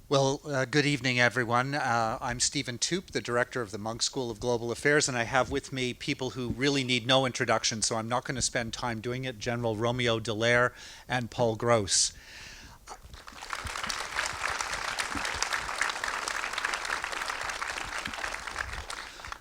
Well, good evening, everyone. I'm Stephen Toop, the director of the Munk School of Global Affairs, and I have with me people who really need no introduction, so I'm not going to spend time doing it. General Roméo Dallaire and Paul Gross.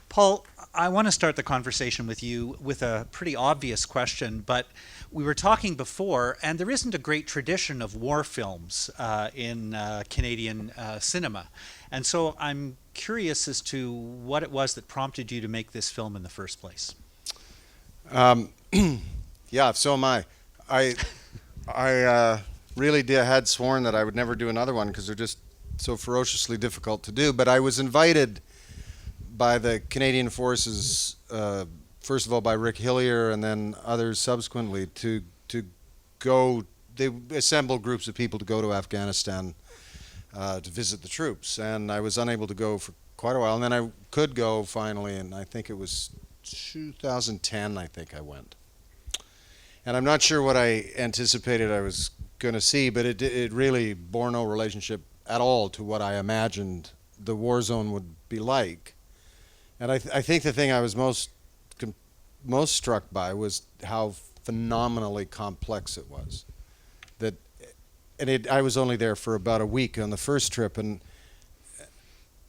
Paul, I want to start the conversation with you with a pretty obvious question, but we were talking before, and there isn't a great tradition of war films in Canadian cinema. And so I'm curious as to what it was that prompted you to make this film in the first place. Yeah, so am I. I, I really had sworn that I would never do another one because they're just so ferociously difficult to do. But I was invited by the Canadian Forces, first of all by Rick Hillier and then others subsequently, to go. They assembled groups of people to go to Afghanistan to visit the troops, and I was unable to go for quite a while. And then I could go finally, and I think it was 2010. I think I went, and I'm not sure what I anticipated I was going to see, but it really bore no relationship at all to what I imagined the war zone would be like. And I think the thing I was most struck by was how phenomenally complex it was. I was only there for about a week on the first trip, and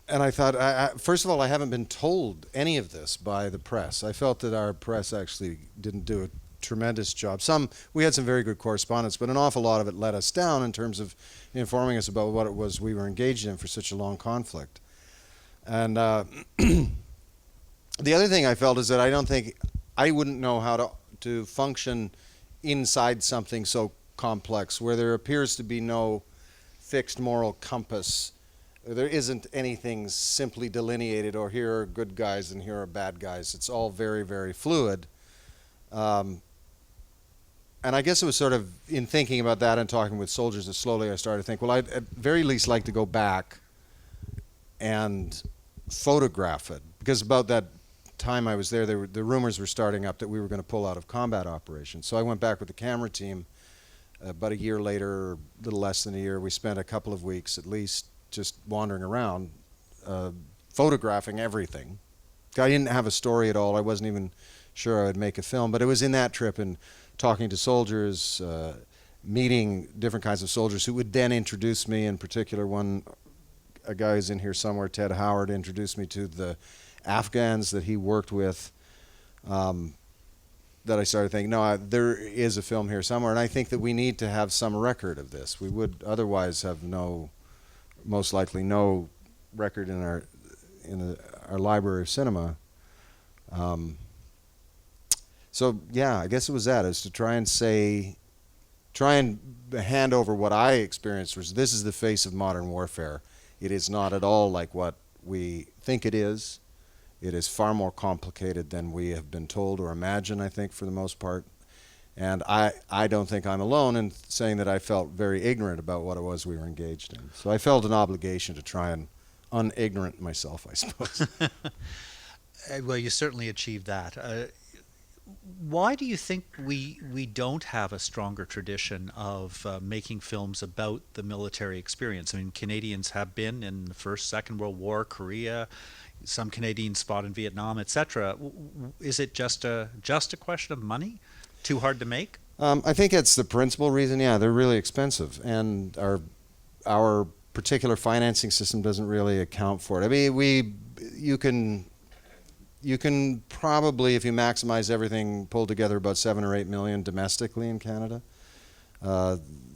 I thought, first of all, I haven't been told any of this by the press. I felt that our press actually didn't do a tremendous job. We had some very good correspondence, but an awful lot of it let us down in terms of informing us about what it was we were engaged in for such a long conflict. And the other thing I felt is that I don't think I wouldn't know how to function inside something so complex where there appears to be no fixed moral compass. There isn't anything simply delineated, or here are good guys and here are bad guys. It's all very, very fluid. And I guess it was sort of in thinking about that and talking with soldiers that slowly I started to think, well, I'd at very least like to go back and photograph it. Because about that time I was there, the rumors were starting up that we were going to pull out of combat operations. So I went back with the camera team about a year later, or a little less than a year. We spent a couple of weeks at least just wandering around, photographing everything. I didn't have a story at all. I wasn't even sure I would make a film. But it was in that trip and talking to soldiers, meeting different kinds of soldiers who would then introduce me, in particular a guy who's in here somewhere, Ted Howard, introduced me to the Afghans that he worked with, that I started thinking, no, there is a film here somewhere, and I think that we need to have some record of this. We would otherwise have most likely no record in our library of cinema. So yeah, I guess it was that, is to try and hand over what I experienced, was this is the face of modern warfare. It is not at all like what we think it is. It is far more complicated than we have been told or imagined, I think, for the most part. And I don't think I'm alone in saying that I felt very ignorant about what it was we were engaged in. So I felt an obligation to try and unignorant myself, I suppose. Well, you certainly achieved that. Why do you think we don't have a stronger tradition of making films about the military experience? I mean, Canadians have been in the First, Second World War, Korea, some Canadians fought in Vietnam, etc. Is it just a question of money? Too hard to make? I think it's the principal reason. Yeah, they're really expensive, and our particular financing system doesn't really account for it. I mean, you can probably, if you maximize everything, pull together about 7 or 8 million domestically in Canada.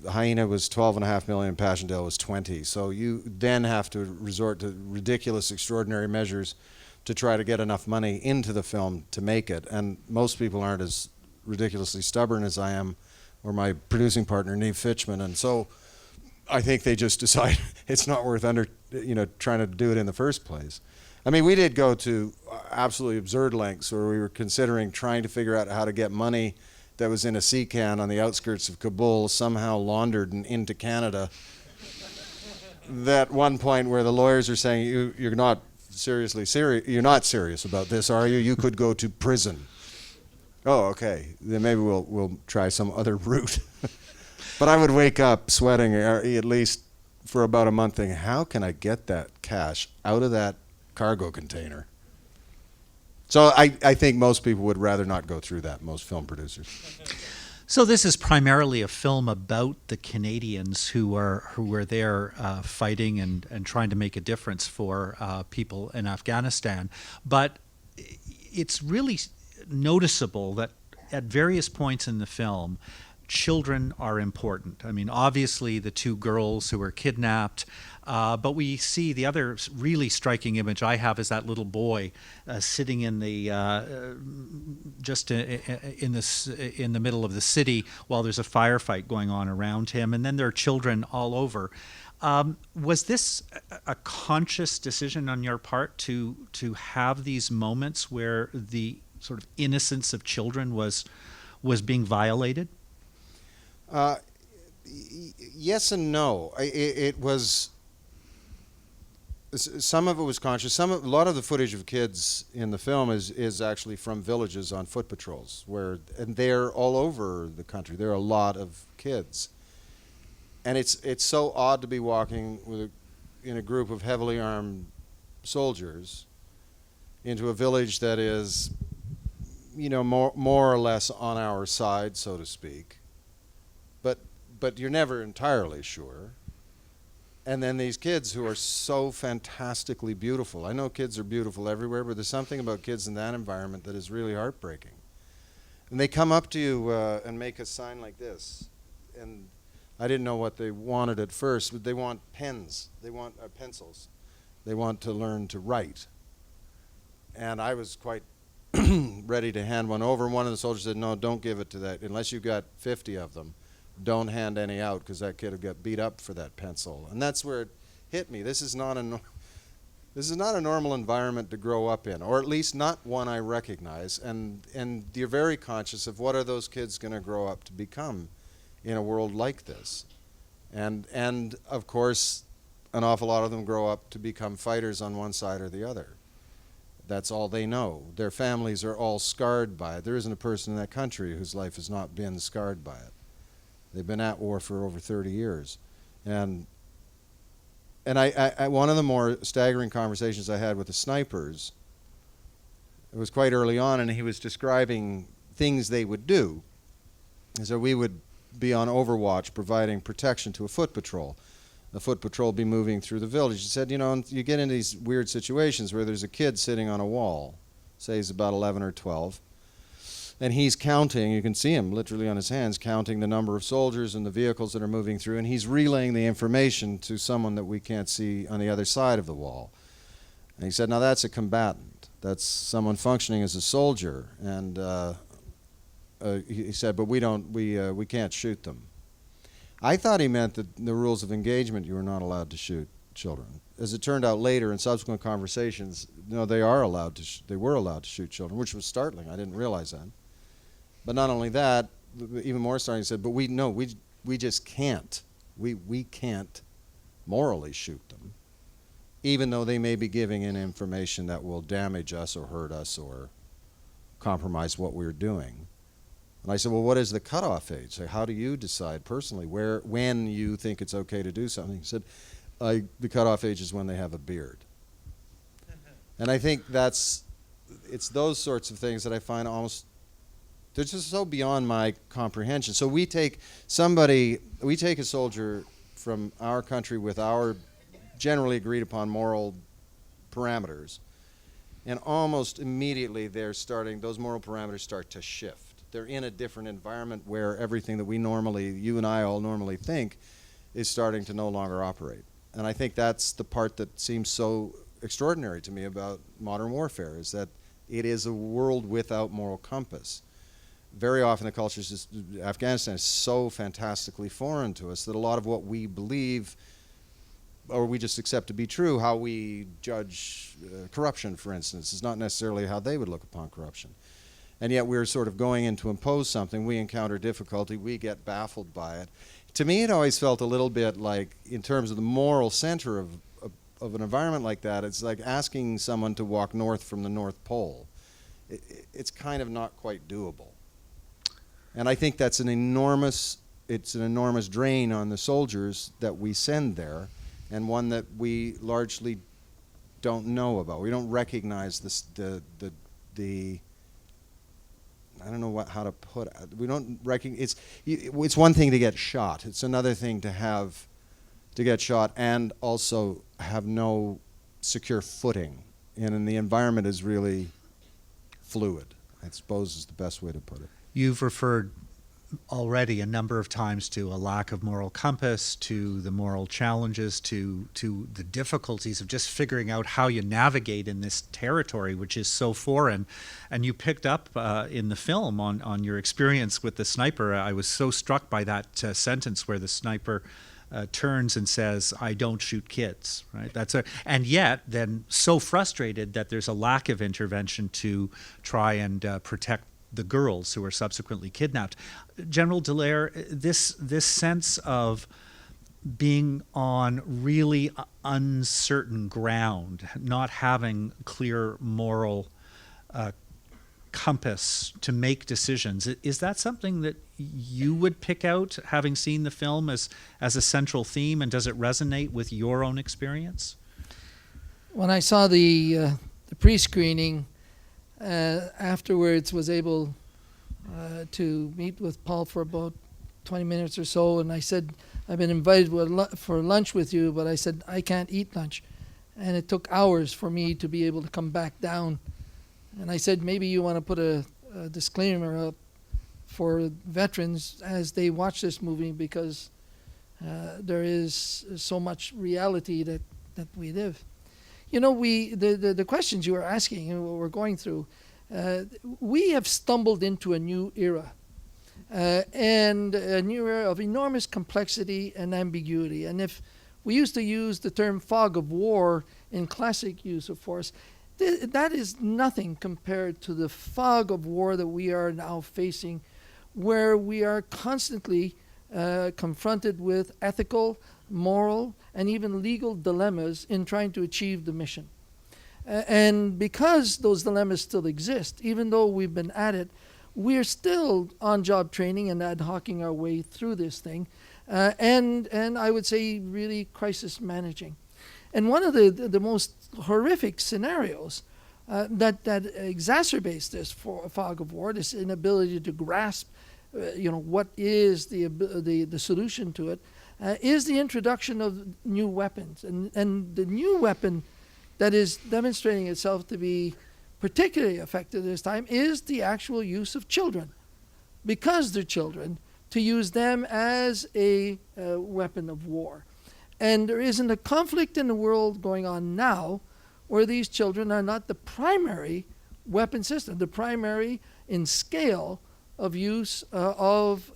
Hyena was 12.5 million, Passchendaele was 20. So you then have to resort to ridiculous, extraordinary measures to try to get enough money into the film to make it. And most people aren't as ridiculously stubborn as I am, or my producing partner, Neve Fitchman. And so I think they just decide it's not worth trying to do it in the first place. I mean, we did go to absolutely absurd lengths where we were considering trying to figure out how to get money that was in a sea can on the outskirts of Kabul somehow laundered and into Canada. That one point where the lawyers are saying, you're not you're not serious about this, are you? You could go to prison. Oh, okay. Then maybe we'll try some other route. But I would wake up sweating at least for about a month thinking, how can I get that cash out of that cargo container? So I think most people would rather not go through that, most film producers. So this is primarily a film about the Canadians who were there fighting and trying to make a difference for people in Afghanistan. But it's really noticeable that at various points in the film, children are important. I mean, obviously the two girls who were kidnapped, but we see the other really striking image I have is that little boy sitting in the just in the middle of the city while there's a firefight going on around him, and then there are children all over. Was this a conscious decision on your part to have these moments where the sort of innocence of children was being violated? Yes and no. It was, some of it was conscious. A lot of the footage of kids in the film is actually from villages on foot patrols, and they're all over the country. There are a lot of kids, and it's so odd to be walking in a group of heavily armed soldiers into a village that is, more or less on our side, so to speak. But you're never entirely sure. And then these kids who are so fantastically beautiful. I know kids are beautiful everywhere, but there's something about kids in that environment that is really heartbreaking. And they come up to you and make a sign like this. And I didn't know what they wanted at first, but they want pens. They want pencils. They want to learn to write. And I was quite ready to hand one over. And one of the soldiers said, no, don't give it to that. Unless you've got 50 of them, don't hand any out, because that kid will get beat up for that pencil. And that's where it hit me. This is not a normal environment to grow up in, or at least not one I recognize. And you're very conscious of what are those kids going to grow up to become in a world like this. And of course, an awful lot of them grow up to become fighters on one side or the other. That's all they know. Their families are all scarred by it. There isn't a person in that country whose life has not been scarred by it. They've been at war for over 30 years. And I one of the more staggering conversations I had with the snipers, it was quite early on, and he was describing things they would do. And so we would be on overwatch providing protection to a foot patrol. The foot patrol would be moving through the village. He said, you get into these weird situations where there's a kid sitting on a wall, say he's about 11 or 12, and he's counting, you can see him literally on his hands, counting the number of soldiers and the vehicles that are moving through, and he's relaying the information to someone that we can't see on the other side of the wall. And he said, now that's a combatant. That's someone functioning as a soldier. And he said, but we can't shoot them. I thought he meant that in the rules of engagement you were not allowed to shoot children. As it turned out later in subsequent conversations, they were allowed to shoot children, which was startling. I didn't realize that. But not only that, even more startling, he said, but we just can't. We can't morally shoot them, even though they may be giving in information that will damage us or hurt us or compromise what we're doing. And I said, well, what is the cutoff age? So how do you decide personally when you think it's okay to do something? He said, the cutoff age is when they have a beard. And I think it's those sorts of things that I find almost, they're just so beyond my comprehension. So we take a soldier from our country with our generally agreed upon moral parameters, and almost immediately those moral parameters start to shift. They're in a different environment where everything that you and I all normally think, is starting to no longer operate. And I think that's the part that seems so extraordinary to me about modern warfare, is that it is a world without moral compass. Very often the cultures, Afghanistan is so fantastically foreign to us that a lot of what we believe, or we just accept to be true, how we judge corruption, for instance, is not necessarily how they would look upon corruption. And yet we're sort of going in to impose something. We encounter difficulty. We get baffled by it. To me, it always felt a little bit like, in terms of the moral center of an environment like that, it's like asking someone to walk north from the North Pole. It's kind of not quite doable. And I think that's an enormous it's an enormous drain on the soldiers that we send there, and one that we largely don't know about. We don't recognize this, the I don't know how to put it. We don't recognize. It's one thing to get shot. It's another thing to get shot and also have no secure footing. And the environment is really fluid, I suppose is the best way to put it. You've referred already a number of times to a lack of moral compass, to the moral challenges, to the difficulties of just figuring out how you navigate in this territory, which is so foreign. And you picked up in the film on your experience with the sniper. I was so struck by that sentence where the sniper turns and says, "I don't shoot kids," right? And yet then so frustrated that there's a lack of intervention to try and protect the girls who were subsequently kidnapped. General Dallaire, this sense of being on really uncertain ground, not having clear moral compass to make decisions, is that something that you would pick out, having seen the film, as a central theme, and does it resonate with your own experience? When I saw the pre-screening, afterwards was able to meet with Paul for about 20 minutes or so, and I said, I've been invited for lunch with you, but I said, I can't eat lunch. And it took hours for me to be able to come back down. And I said, maybe you want to put a disclaimer up for veterans as they watch this movie, because there is so much reality that we live. You know, the questions you were asking and what we're going through, we have stumbled into a new era, and a new era of enormous complexity and ambiguity. And if we used to use the term fog of war in classic use of force, that is nothing compared to the fog of war that we are now facing, where we are constantly confronted with ethical, moral, and even legal dilemmas in trying to achieve the mission. And because those dilemmas still exist, even though we've been at it, we're still on-job training and ad hocing our way through this thing, and I would say really crisis managing. And one of the most horrific scenarios that exacerbates this fog of war, this inability to grasp, what is the solution to it, is the introduction of new weapons. And the new weapon that is demonstrating itself to be particularly effective this time is the actual use of children, because they're children, to use them as a weapon of war. And there isn't a conflict in the world going on now where these children are not the primary weapon system, the primary in scale of use of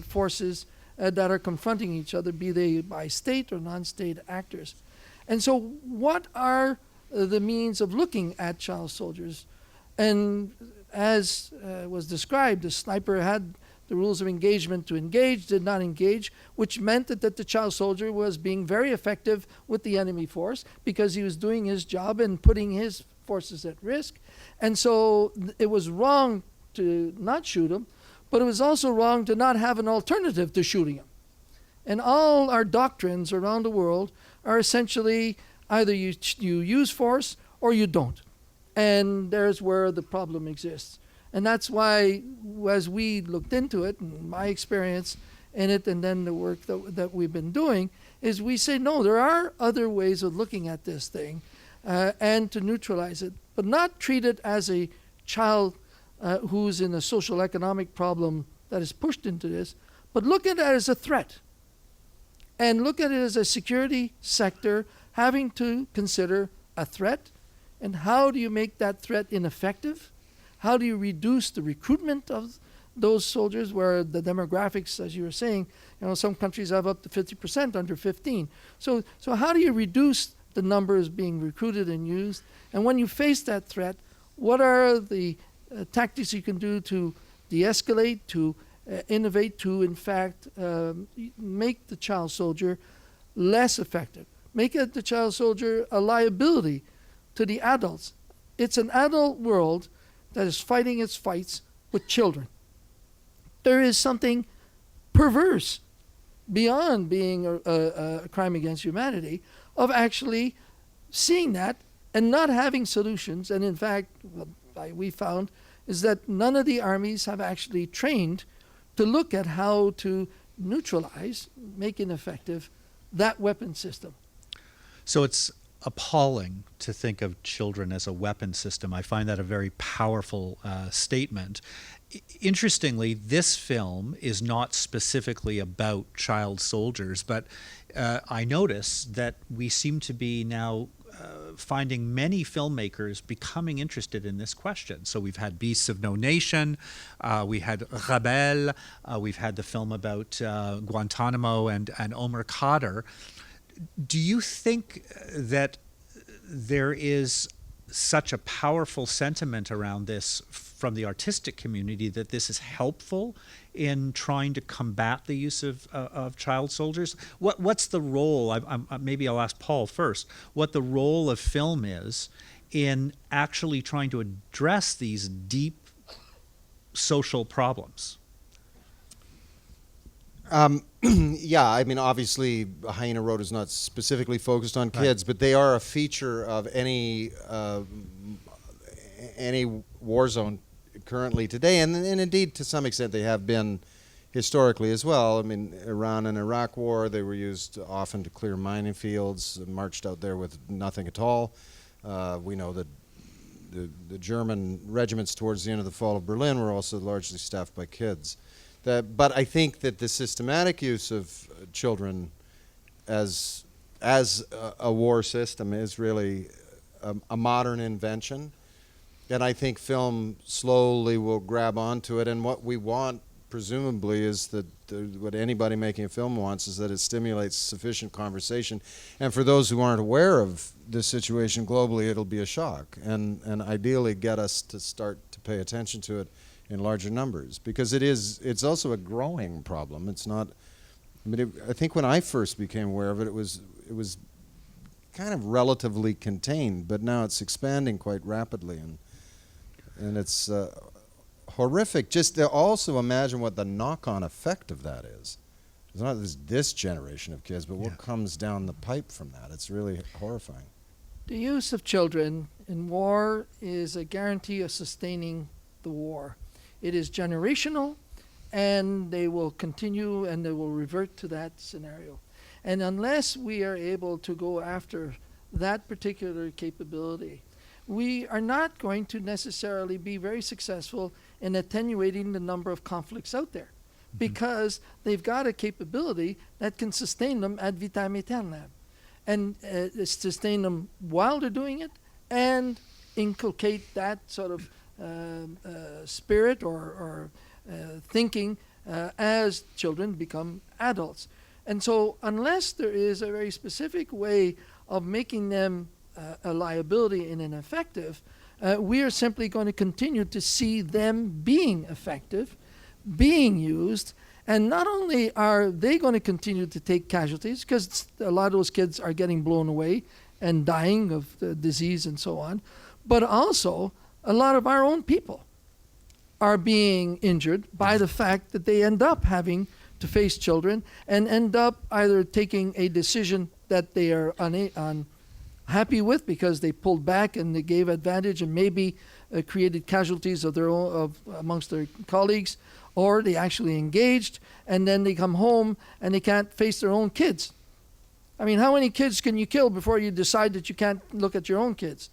forces that are confronting each other, be they by state or non-state actors. And so what are the means of looking at child soldiers? And as was described, the sniper had the rules of engagement to engage, did not engage, which meant that the child soldier was being very effective with the enemy force because he was doing his job and putting his forces at risk. And so it was wrong to not shoot him, but it was also wrong to not have an alternative to shooting him. And all our doctrines around the world are essentially either you use force or you don't. And there's where the problem exists. And that's why, as we looked into it, and my experience in it, and then the work that we've been doing, is we say, no, there are other ways of looking at this thing and to neutralize it, but not treat it as a child who's in a social economic problem that is pushed into this, but look at it as a threat. And look at it as a security sector having to consider a threat, and how do you make that threat ineffective? How do you reduce the recruitment of those soldiers, where the demographics, as you were saying, some countries have up to 50% under 15. So how do you reduce the numbers being recruited and used? And when you face that threat, what are the tactics you can do to de-escalate, to innovate, to in fact make the child soldier less effective? Make the child soldier a liability to the adults. It's an adult world that is fighting its fights with children. There is something perverse beyond being a crime against humanity, of actually seeing that and not having solutions. And in fact, what we found is that none of the armies have actually trained to look at how to neutralize, make ineffective, that weapon system. So it's appalling to think of children as a weapon system. I find that a very powerful statement. Interestingly, this film is not specifically about child soldiers, but I notice that we seem to be now finding many filmmakers becoming interested in this question. So we've had Beasts of No Nation, we had Rebelle, we've had the film about Guantanamo and Omar Khadr. Do you think that there is such a powerful sentiment around this from the artistic community that this is helpful in trying to combat the use of child soldiers? What's the role, maybe I'll ask Paul first, what the role of film is in actually trying to address these deep social problems? Yeah, I mean, obviously, Hyena Road is not specifically focused on kids, but they are a feature of any war zone currently today, and indeed, to some extent, they have been historically as well. I mean, Iran and Iraq war, they were used often to clear mining fields, marched out there with nothing at all. We know that the German regiments towards the end of the fall of Berlin were also largely staffed by kids. But I think that the systematic use of children as a war system is really a modern invention, and I think film slowly will grab onto it. And what we want, presumably, is that what anybody making a film wants is that it stimulates sufficient conversation. And for those who aren't aware of this situation globally, it'll be a shock, and ideally get us to start to pay attention to it in larger numbers, because it's also a growing problem. It's not, I mean, I think when I first became aware of it, it was kind of relatively contained, but now it's expanding quite rapidly, and it's horrific. Just to also imagine what the knock-on effect of that is. It's not this generation of kids, but what comes down the pipe from that. It's really horrifying. The use of children in war is a guarantee of sustaining the war. It is generational, and they will continue and they will revert to that scenario. And unless we are able to go after that particular capability, we are not going to necessarily be very successful in attenuating the number of conflicts out there, because they've got a capability that can sustain them ad vitam aeternam, and sustain them while they're doing it, and inculcate that sort of spirit or thinking as children become adults. And so unless there is a very specific way of making them a liability and ineffective, we are simply going to continue to see them being effective, being used, and not only are they going to continue to take casualties, because a lot of those kids are getting blown away and dying of the disease and so on, but also a lot of our own people are being injured by the fact that they end up having to face children and end up either taking a decision that they are unhappy with because they pulled back and they gave advantage and maybe created casualties of their own amongst their colleagues, or they actually engaged and then they come home and they can't face their own kids. I mean, how many kids can you kill before you decide that you can't look at your own kids?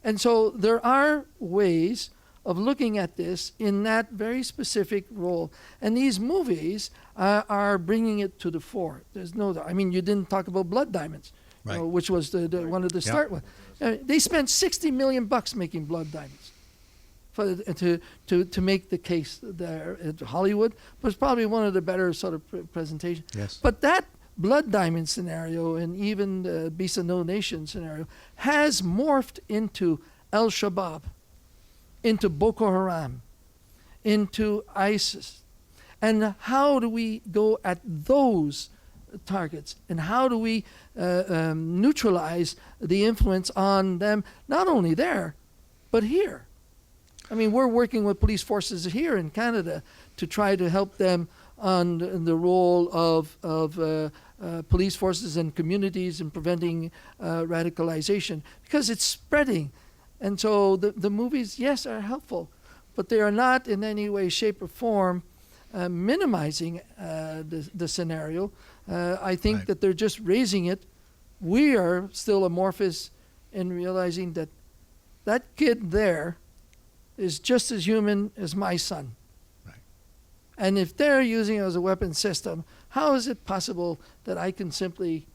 And so there are ways of looking at this in that very specific role. And these movies are bringing it to the fore. There's no, I mean, you didn't talk about Blood Diamonds, right, which was the one of the start with. They spent $60 million making Blood Diamonds to make the case there at Hollywood. Was probably one of the better sort of presentations. Yes. But that Blood Diamond scenario and even the Beast of No Nation scenario has morphed into Al-Shabaab, into Boko Haram, into ISIS. And how do we go at those targets? And how do we neutralize the influence on them, not only there, but here? I mean, we're working with police forces here in Canada to try to help them on the role of police forces and communities in preventing radicalization, because it's spreading. And so the movies, yes, are helpful, but they are not in any way, shape, or form minimizing the scenario. I think Right. that they're just raising it. We are still amorphous in realizing that that kid there is just as human as my son. Right. And if they're using it as a weapon system, how is it possible that I can simply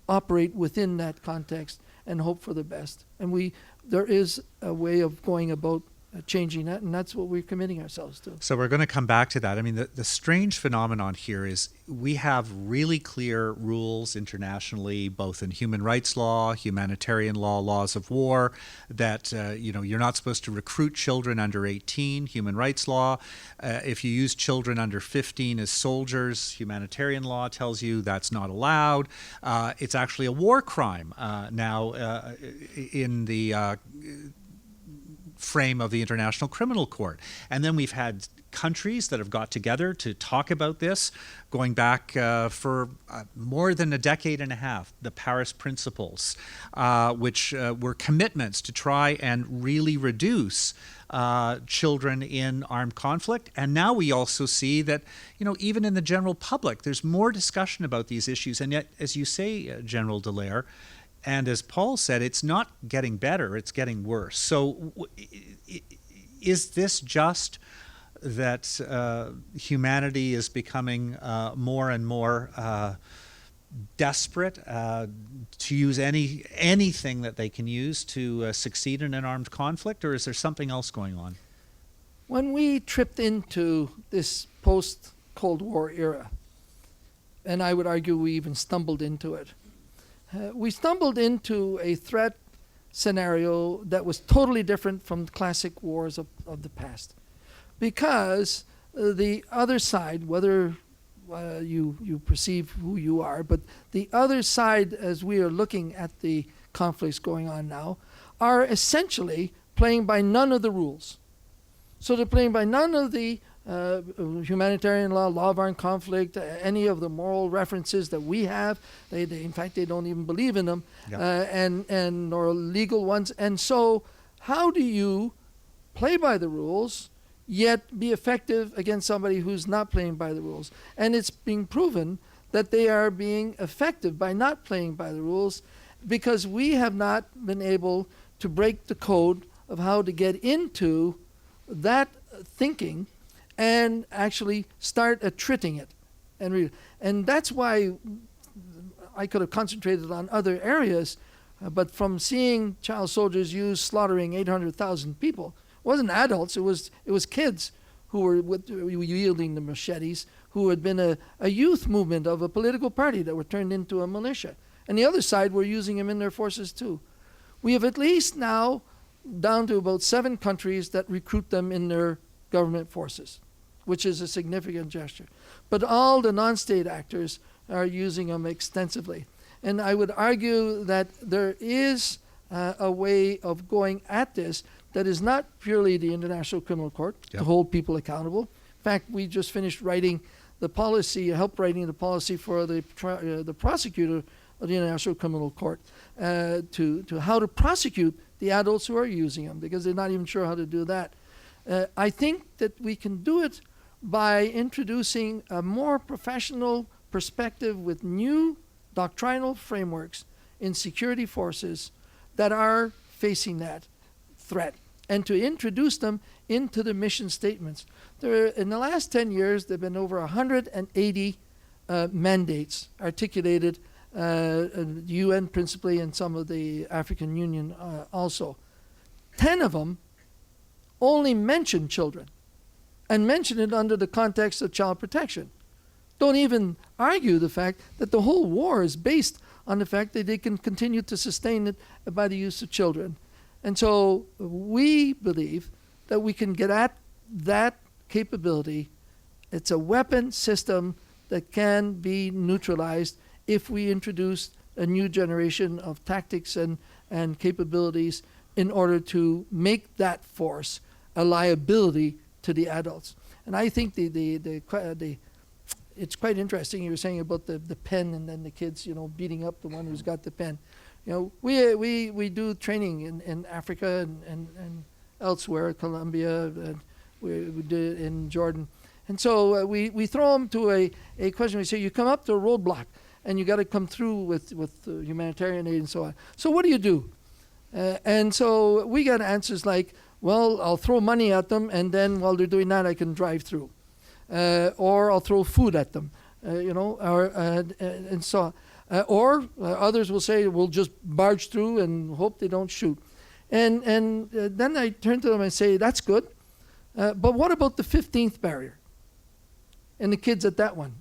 operate within that context and hope for the best? And there is a way of going about changing that, and that's what we're committing ourselves to. So we're going to come back to that. I mean, the strange phenomenon here is we have really clear rules internationally, both in human rights law, humanitarian law, laws of war, that you're not supposed to recruit children under 18, human rights law. If you use children under 15 as soldiers, humanitarian law tells you that's not allowed. It's actually a war crime now in the frame of the International Criminal Court. And then we've had countries that have got together to talk about this, going back for more than a decade and a half, the Paris Principles, which were commitments to try and really reduce children in armed conflict. And now we also see that, even in the general public, there's more discussion about these issues. And yet, as you say, General Dallaire, and as Paul said, it's not getting better, it's getting worse. So is this just that humanity is becoming more and more desperate to use anything that they can use to succeed in an armed conflict, or is there something else going on? When we tripped into this post-Cold War era, and I would argue we even stumbled into it, we stumbled into a threat scenario that was totally different from the classic wars of the past. Because the other side, whether you perceive who you are, but the other side, as we are looking at the conflicts going on now, are essentially playing by none of the rules. So they're playing by none of the humanitarian law, law of armed conflict, any of the moral references that we have. In fact, they don't even believe in them, and or legal ones. And so, how do you play by the rules yet be effective against somebody who's not playing by the rules? And it's being proven that they are being effective by not playing by the rules, because we have not been able to break the code of how to get into that thinking and actually start attriting it. And that's why I could have concentrated on other areas, but from seeing child soldiers slaughtering 800,000 people, it wasn't adults, it was kids who were wielding the machetes, who had been a youth movement of a political party that were turned into a militia. And the other side were using them in their forces too. We have at least now down to about 7 countries that recruit them in their government forces, which is a significant gesture. But all the non-state actors are using them extensively. And I would argue that there is a way of going at this that is not purely the International Criminal Court to hold people accountable. In fact, we just finished writing the policy, helped writing the policy for the prosecutor of the International Criminal Court to how to prosecute the adults who are using them, because they're not even sure how to do that. I think that we can do it by introducing a more professional perspective with new doctrinal frameworks in security forces that are facing that threat, and to introduce them into the mission statements. In the last 10 years, there have been over 180 mandates articulated, the UN principally, and some of the African Union also. 10 of them only mention children, and mention it under the context of child protection. Don't even argue the fact that the whole war is based on the fact that they can continue to sustain it by the use of children. And so we believe that we can get at that capability. It's a weapon system that can be neutralized if we introduce a new generation of tactics and capabilities in order to make that force a liability to the adults. And I think the it's quite interesting. You were saying about the pen and then the kids, beating up the one who's got the pen. We do training in Africa and elsewhere, Colombia, and we did it in Jordan. And so we throw them to a question. We say, you come up to a roadblock, and you got to come through with humanitarian aid and so on. So what do you do? And so we got answers like, well, I'll throw money at them, and then while they're doing that, I can drive through. Or I'll throw food at them, and so on. Or others will say, we'll just barge through and hope they don't shoot. And then I turn to them and say, that's good. But what about the 15th barrier? And the kids at that one?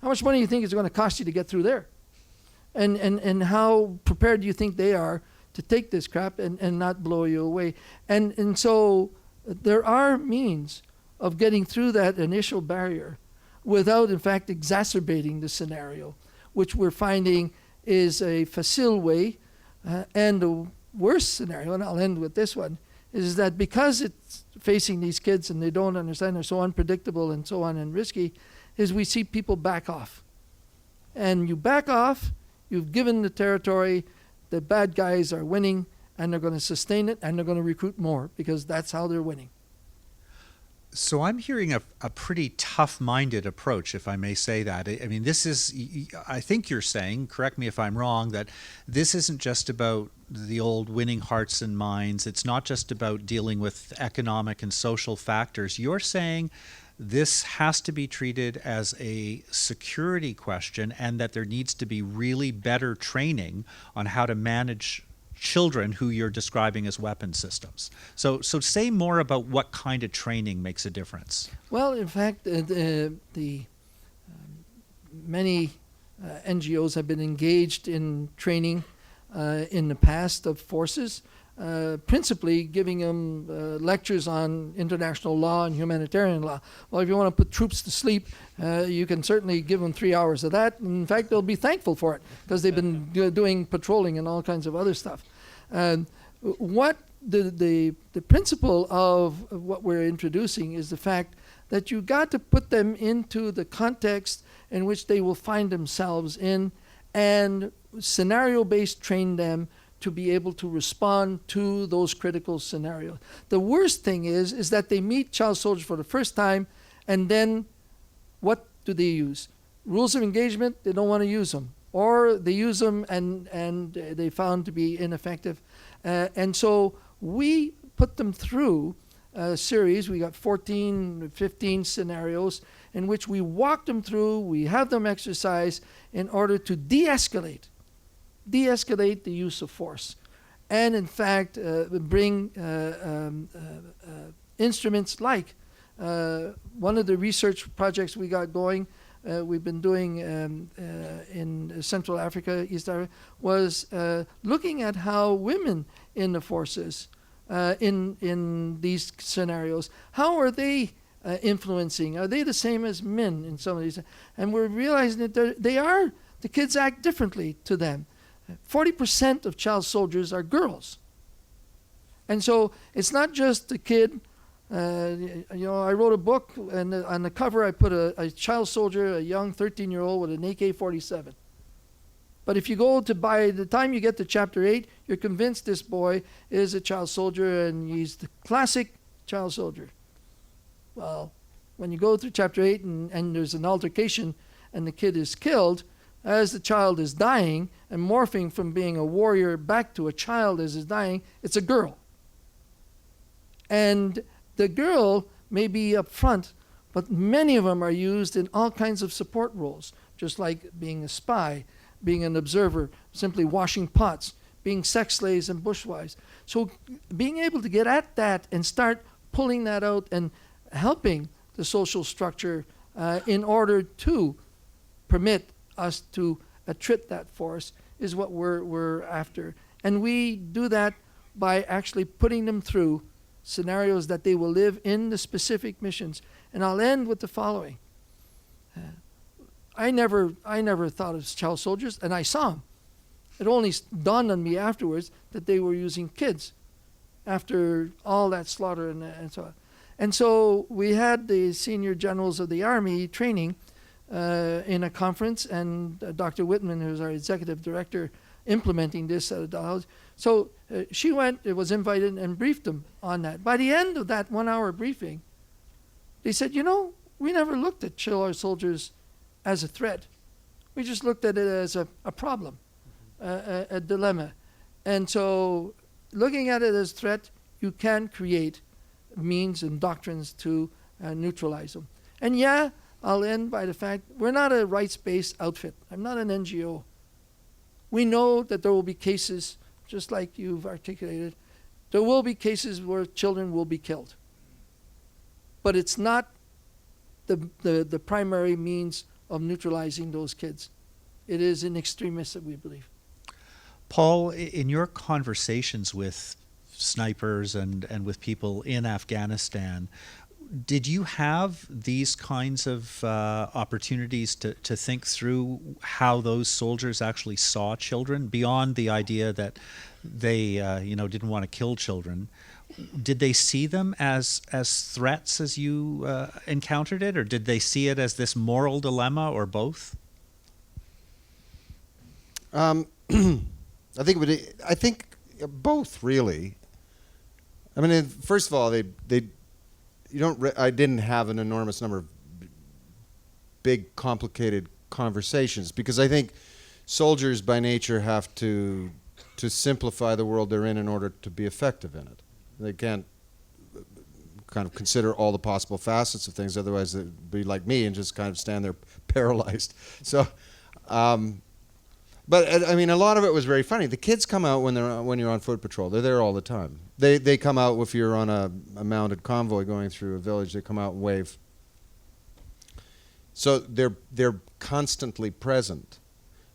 How much money do you think it's going to cost you to get through there? And how prepared do you think they are to take this crap and not blow you away? And so there are means of getting through that initial barrier without, in fact, exacerbating the scenario, which we're finding is a facile way. And the worst scenario, and I'll end with this one, is that because it's facing these kids and they don't understand, they're so unpredictable and so on and risky, is we see people back off. And you back off, you've given the territory, the bad guys are winning, and they're going to sustain it, and they're going to recruit more, because that's how they're winning. So I'm hearing a pretty tough-minded approach, if I may say that. I mean, I think you're saying, correct me if I'm wrong, that this isn't just about the old winning hearts and minds. It's not just about dealing with economic and social factors. You're saying this has to be treated as a security question, and that there needs to be really better training on how to manage children who you're describing as weapon systems. So say more about what kind of training makes a difference. Well, in fact, many NGOs have been engaged in training in the past of forces, principally giving them lectures on international law and humanitarian law. Well, if you want to put troops to sleep, you can certainly give them 3 hours of that. In fact, they'll be thankful for it, because they've been doing patrolling and all kinds of other stuff. What the principle of what we're introducing is the fact that you got to put them into the context in which they will find themselves in, and scenario-based train them to be able to respond to those critical scenarios. The worst thing is that they meet child soldiers for the first time, and then what do they use? Rules of engagement, they don't want to use them. Or they use them and they found to be ineffective. And so we put them through a series. We got 14, 15 scenarios in which we walk them through, we have them exercise in order to de-escalate the use of force. And in fact, bring instruments like one of the research projects we got going, we've been doing in Central Africa, East Africa, was looking at how women in the forces, in these scenarios, how are they influencing? Are they the same as men in some of these? And we're realizing that the kids act differently to them. 40% of child soldiers are girls. And so it's not just the kid. I wrote a book, and on the cover I put a child soldier, a young 13-year-old with an AK-47. But if you go by the time you get to chapter 8, you're convinced this boy is a child soldier, and he's the classic child soldier. Well, when you go through chapter 8 and there's an altercation and the kid is killed, as the child is dying and morphing from being a warrior back to a child as is dying, it's a girl. And the girl may be up front, but many of them are used in all kinds of support roles, just like being a spy, being an observer, simply washing pots, being sex slaves and bushwives. So being able to get at that and start pulling that out and helping the social structure in order to permit us to attrit that force is what we're after. And we do that by actually putting them through scenarios that they will live in the specific missions. And I'll end with the following. I never thought of child soldiers, and I saw them. It only dawned on me afterwards that they were using kids after all that slaughter and so on. And so we had the senior generals of the army training in a conference, and Dr. Whitman, who's our executive director, implementing this at a Dalhousie. So she was invited and briefed them on that. By the end of that 1 hour briefing, they said, we never looked at chill our soldiers as a threat. We just looked at it as a problem, a dilemma. And so looking at it as a threat, you can create means and doctrines to neutralize them. And yeah, I'll end by the fact we're not a rights-based outfit. I'm not an NGO. We know that there will be cases, just like you've articulated, there will be cases where children will be killed. But it's not the primary means of neutralizing those kids. It is in extremis that we believe. Paul, in your conversations with snipers and with people in Afghanistan, did you have these kinds of opportunities to think through how those soldiers actually saw children beyond the idea that they didn't want to kill children? Did they see them as threats as you encountered it, or did they see it as this moral dilemma, or both? I think both, really. I mean, first of all, I didn't have an enormous number of big, complicated conversations, because I think soldiers by nature have to simplify the world they're in order to be effective in it. They can't kind of consider all the possible facets of things, otherwise they'd be like me and just kind of stand there paralyzed. So, but I mean, a lot of it was very funny. The kids come out when you're on foot patrol. They're there all the time. They come out if you're on a mounted convoy going through a village. They come out and wave. So they're constantly present.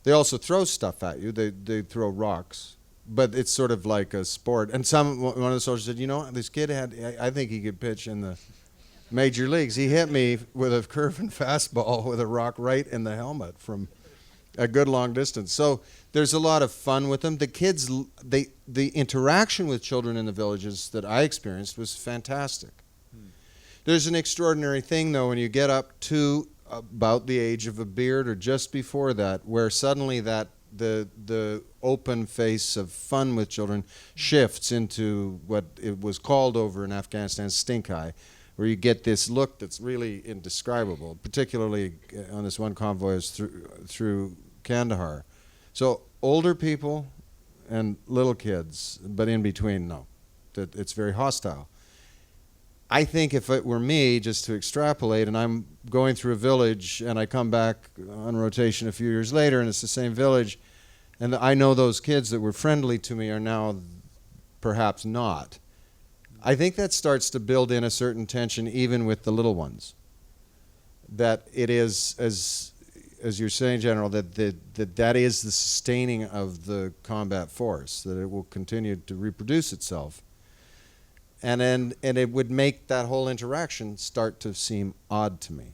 They also throw stuff at you. They throw rocks, but it's sort of like a sport. And one of the soldiers said, this kid I think he could pitch in the major leagues. He hit me with a curving fastball with a rock right in the helmet from a good long distance. So there's a lot of fun with them. The kids, the interaction with children in the villages that I experienced was fantastic. There's an extraordinary thing, though, when you get up to about the age of a beard or just before that, where suddenly the open face of fun with children shifts into what it was called over in Afghanistan stink eye, where you get this look that's really indescribable, particularly on this one convoy through Kandahar. So older people and little kids, but in between, no. That it's very hostile. I think if it were me, just to extrapolate, and I'm going through a village and I come back on rotation a few years later and it's the same village, and I know those kids that were friendly to me are now perhaps not, I think that starts to build in a certain tension even with the little ones. That it is, as you're saying, General, that is the sustaining of the combat force, that it will continue to reproduce itself. And it would make that whole interaction start to seem odd to me.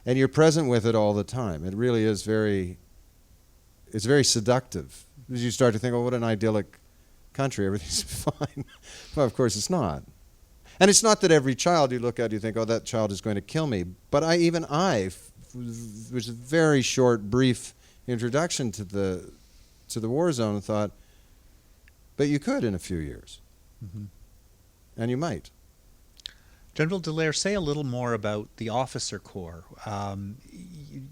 And you're present with it all the time. It really is it's very seductive. Because you start to think, oh, what an idyllic country, everything's fine. Well, of course it's not. And it's not that every child you look at, you think, oh, that child is going to kill me. But it was a very short, brief introduction to the war zone, and thought, but you could in a few years. Mm-hmm. And you might. General Dallaire, say a little more about the officer corps.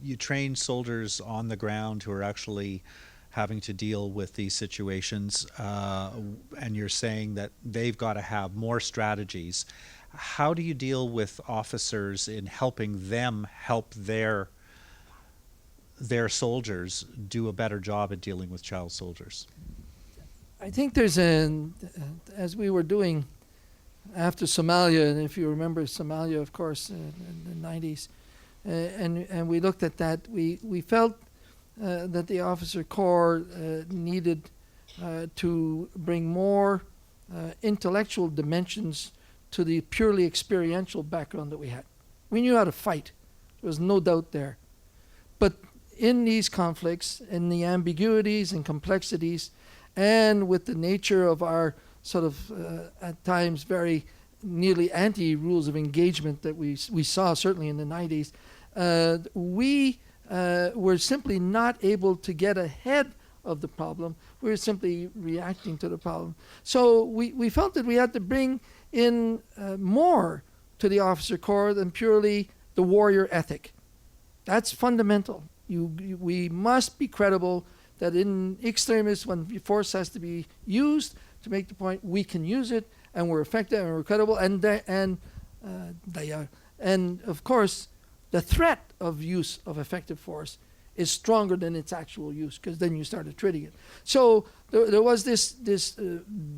You train soldiers on the ground who are actually having to deal with these situations, and you're saying that they've got to have more strategies. How do you deal with officers in helping them help their soldiers do a better job at dealing with child soldiers? I think there's as we were doing after Somalia, and if you remember Somalia, of course, in the 90s, and we looked at that, we felt that the officer corps needed to bring more intellectual dimensions to the purely experiential background that we had. We knew how to fight. There was no doubt there. But in these conflicts, in the ambiguities and complexities, and with the nature of our sort of, at times, very nearly anti-rules of engagement that we saw certainly in the 90s, we were simply not able to get ahead of the problem. We were simply reacting to the problem. So we felt that we had to bring in more to the officer corps than purely the warrior ethic. That's fundamental. We must be credible that in extremis, when force has to be used to make the point, we can use it, and we're effective and we're credible, and of course, the threat of use of effective force is stronger than its actual use, because then you started treating it. So there was this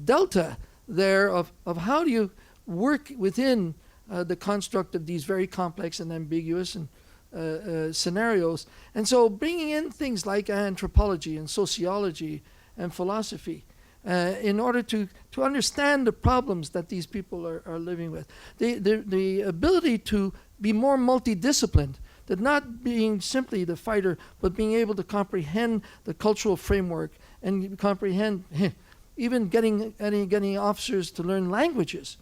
delta there of how do you work within the construct of these very complex and ambiguous and scenarios. And so bringing in things like anthropology and sociology and philosophy in order to understand the problems that these people are living with. The ability to be more multidisciplined, that not being simply the fighter, but being able to comprehend the cultural framework and comprehend even getting officers to learn languages.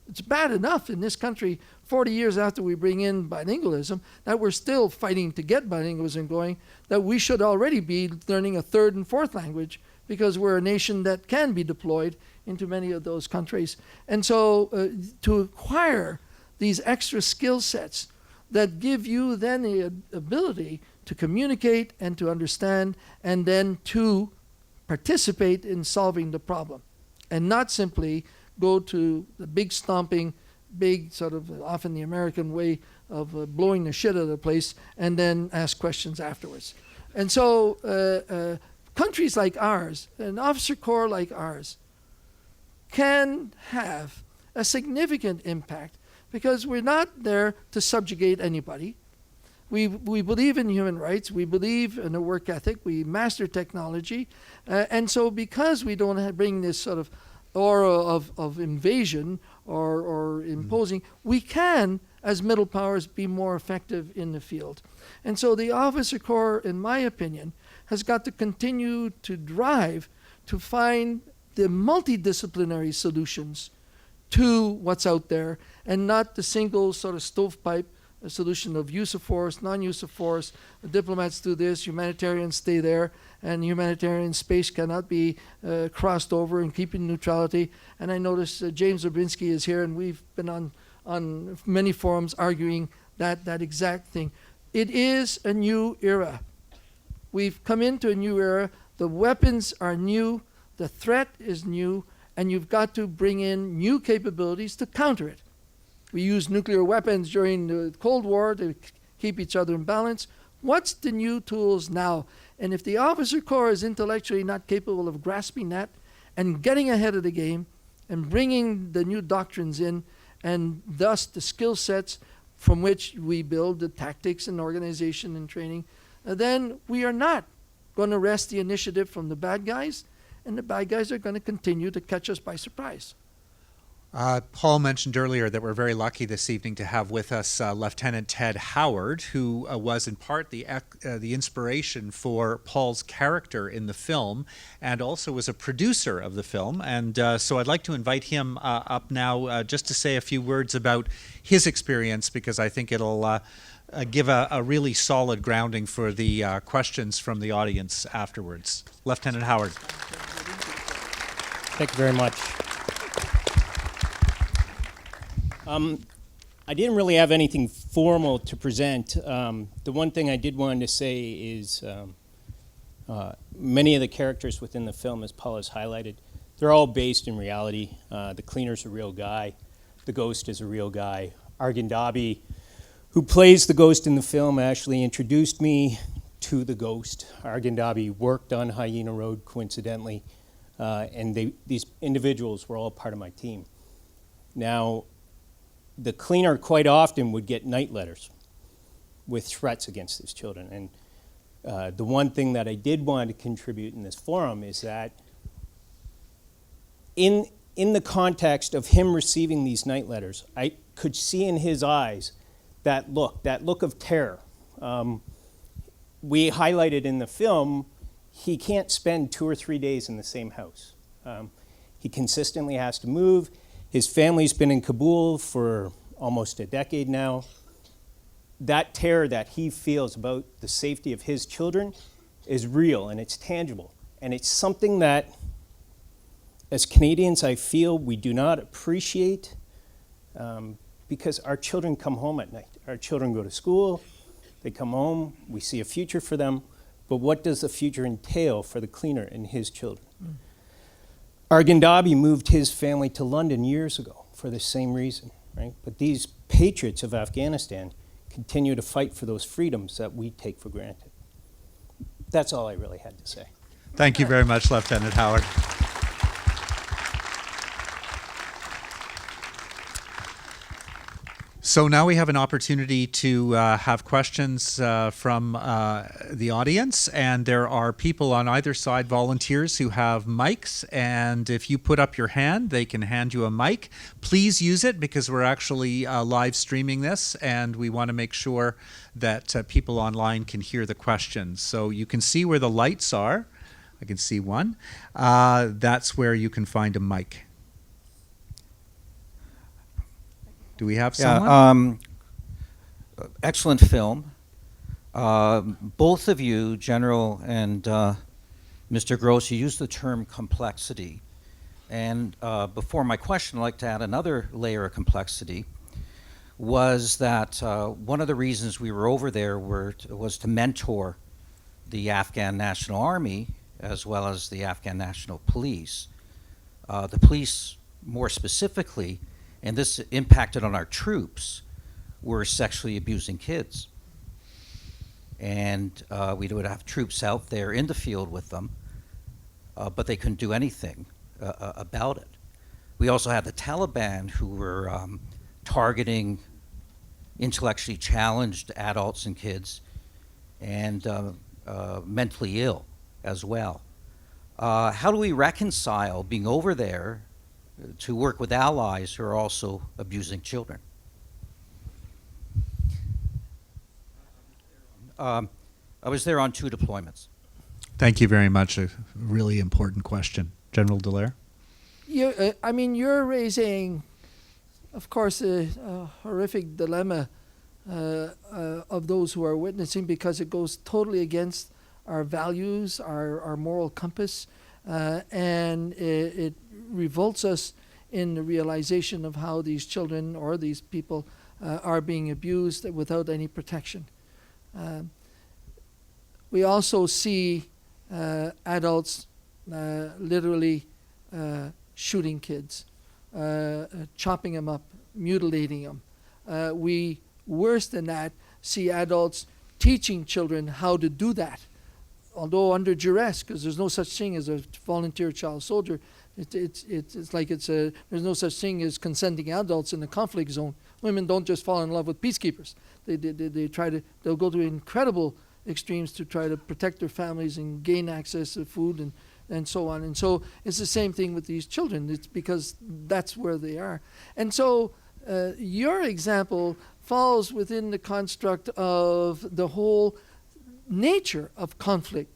It's bad enough in this country, 40 years after we bring in bilingualism, that we're still fighting to get bilingualism going, that we should already be learning a third and fourth language, because we're a nation that can be deployed into many of those countries. And so to acquire these extra skill sets that give you then the ability to communicate and to understand, and then to participate in solving the problem, and not simply go to the big stomping, big sort of often the American way of blowing the shit out of the place and then ask questions afterwards. And so countries like ours, an officer corps like ours, can have a significant impact because we're not there to subjugate anybody. We believe in human rights. We believe in a work ethic. We master technology. And so because we don't bring this sort of aura of invasion or imposing, we can, as middle powers, be more effective in the field. And so the officer corps, in my opinion, has got to continue to drive to find the multidisciplinary solutions to what's out there, and not the single sort of stovepipe solution of use of force, non-use of force. The diplomats do this, humanitarians stay there, and humanitarian space cannot be crossed over, and keeping neutrality. And I notice James Orbinski is here, and we've been on many forums arguing that exact thing. It is a new era. We've come into a new era. The weapons are new. The threat is new. And you've got to bring in new capabilities to counter it. We used nuclear weapons during the Cold War to keep each other in balance. What's the new tools now? And if the officer corps is intellectually not capable of grasping that and getting ahead of the game and bringing the new doctrines in, and thus the skill sets from which we build the tactics and organization and training, then we are not going to wrest the initiative from the bad guys, and the bad guys are going to continue to catch us by surprise. Paul mentioned earlier that we're very lucky this evening to have with us Lieutenant Ted Howard, who was in part the inspiration for Paul's character in the film, and also was a producer of the film. And so I'd like to invite him up now just to say a few words about his experience, because I think it'll give a really solid grounding for the questions from the audience afterwards. Lieutenant Howard. Thank you very much. I didn't really have anything formal to present. The one thing I did want to say is many of the characters within the film, as Paul has highlighted, they're all based in reality. The cleaner's a real guy. The ghost is a real guy. Argan Dobby, who plays the ghost in the film, actually introduced me to the ghost. Argan Dobby worked on Hyena Road, coincidentally, and these individuals were all part of my team. Now, the cleaner quite often would get night letters with threats against his children. And the one thing that I did want to contribute in this forum is that in the context of him receiving these night letters, I could see in his eyes that look of terror. We highlighted in the film, he can't spend 2 or 3 days in the same house. He consistently has to move. His family's been in Kabul for almost a decade now. that terror that he feels about the safety of his children is real and it's tangible. And it's something that, as Canadians, I feel we do not appreciate because our children come home at night. Our children go to school, they come home, we see a future for them, but what does the future entail for the cleaner and his children? Arghandabi moved his family to London years ago for the same reason, right? But these patriots of Afghanistan continue to fight for those freedoms that we take for granted. That's all I really had to say. Thank you very much, Lieutenant Howard. So now we have an opportunity to have questions from the audience, and there are people on either side, volunteers who have mics, and if you put up your hand, they can hand you a mic. Please use it because we're actually live streaming this, and we want to make sure that people online can hear the questions. So you can see where the lights are. I can see one. That's where you can find a mic. Do we have someone? Yeah, excellent film. Both of you, General and Mr. Gross, you used the term complexity. And before my question, I'd like to add another layer of complexity, was that one of the reasons we were over there was to mentor the Afghan National Army as well as the Afghan National Police. The police, more specifically, and this impacted on our troops, were sexually abusing kids. And we would have troops out there in the field with them, but they couldn't do anything about it. We also had the Taliban who were targeting intellectually challenged adults and kids and mentally ill as well. How do we reconcile being over there to work with allies who are also abusing children? I was there on 2 deployments. Thank you very much. A really important question. General Dallaire? You're raising, of course, a horrific dilemma of those who are witnessing, because it goes totally against our values, our moral compass, and it revolts us in the realization of how these children or these people are being abused without any protection. We also see adults literally shooting kids, chopping them up, mutilating them. We, worse than that, see adults teaching children how to do that, although under duress, because there's no such thing as a volunteer child soldier. There's no such thing as consenting adults in the conflict zone. Women don't just fall in love with peacekeepers. They'll go to incredible extremes to try to protect their families and gain access to food and so on. And so it's the same thing with these children. It's because that's where they are. And so your example falls within the construct of the whole nature of conflict.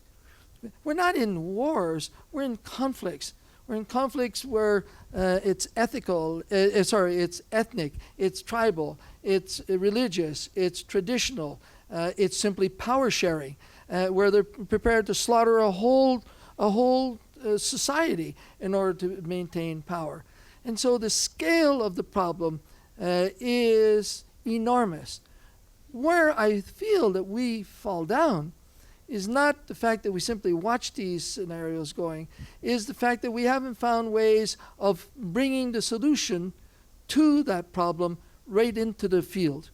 We're not in wars, we're in conflicts. We're in conflicts where it's ethical, it's ethnic, it's tribal, it's religious, it's traditional, it's simply power sharing, where they're prepared to slaughter a whole society in order to maintain power. And so the scale of the problem is enormous. Where I feel that we fall down is not the fact that we simply watch these scenarios going, is the fact that we haven't found ways of bringing the solution to that problem right into the field.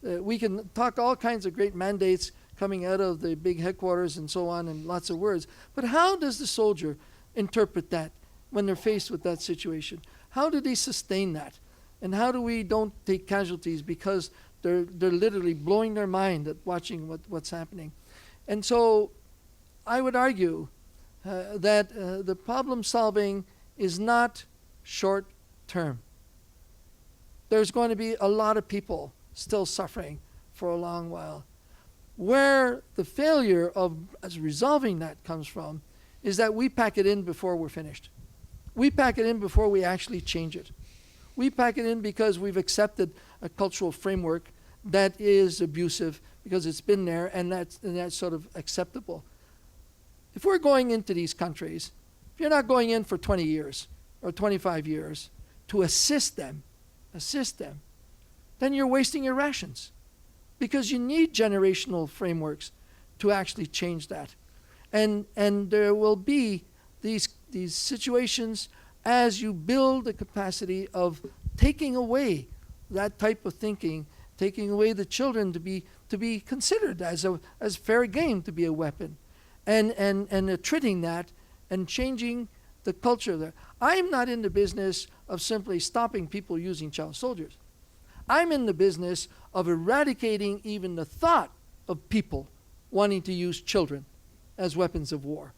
We can talk all kinds of great mandates coming out of the big headquarters and so on, and lots of words, but how does the soldier interpret that when they're faced with that situation? How do they sustain that? And how do we don't take casualties because they're literally blowing their mind at watching what's happening? And so I would argue that the problem solving is not short term. There's going to be a lot of people still suffering for a long while. Where the failure of resolving that comes from is that we pack it in before we're finished. We pack it in before we actually change it. We pack it in because we've accepted a cultural framework that is abusive because it's been there, and that's sort of acceptable. If we're going into these countries, if you're not going in for 20 years or 25 years to assist them, then you're wasting your rations, because you need generational frameworks to actually change that. And there will be these situations as you build the capacity of taking away that type of thinking, taking away the children to be considered as fair game to be a weapon, and treating that and changing the culture there. I'm not in the business of simply stopping people using child soldiers. I'm in the business of eradicating even the thought of people wanting to use children as weapons of war.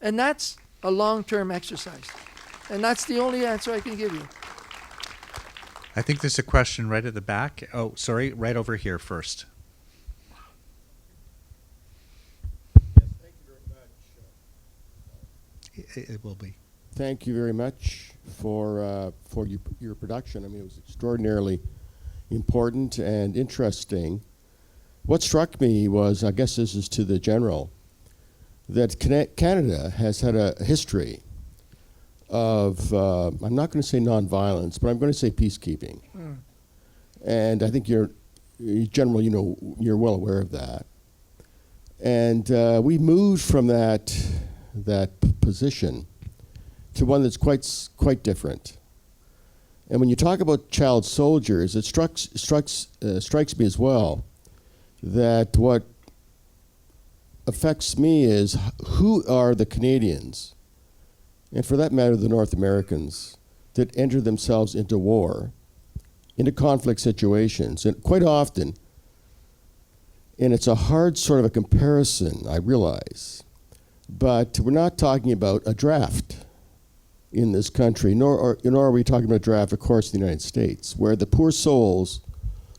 And that's a long-term exercise. And that's the only answer I can give you. I think there's a question right at the back. Oh, sorry, right over here first. Yes, thank you very much. It will be. Thank you very much for your production. I mean, it was extraordinarily important and interesting. What struck me was, I guess this is to the General, that Canada has had a history of, I'm not going to say nonviolence, but I'm going to say peacekeeping. And I think General, you're well aware of that. And we moved from that position to one that's quite different. And when you talk about child soldiers, it strikes me as well that what affects me is who are the Canadians, and for that matter the North Americans, that enter themselves into war, into conflict situations, and quite often, and it's a hard sort of a comparison, I realize, but we're not talking about a draft in this country, nor are we talking about a draft, of course, in the United States, where the poor souls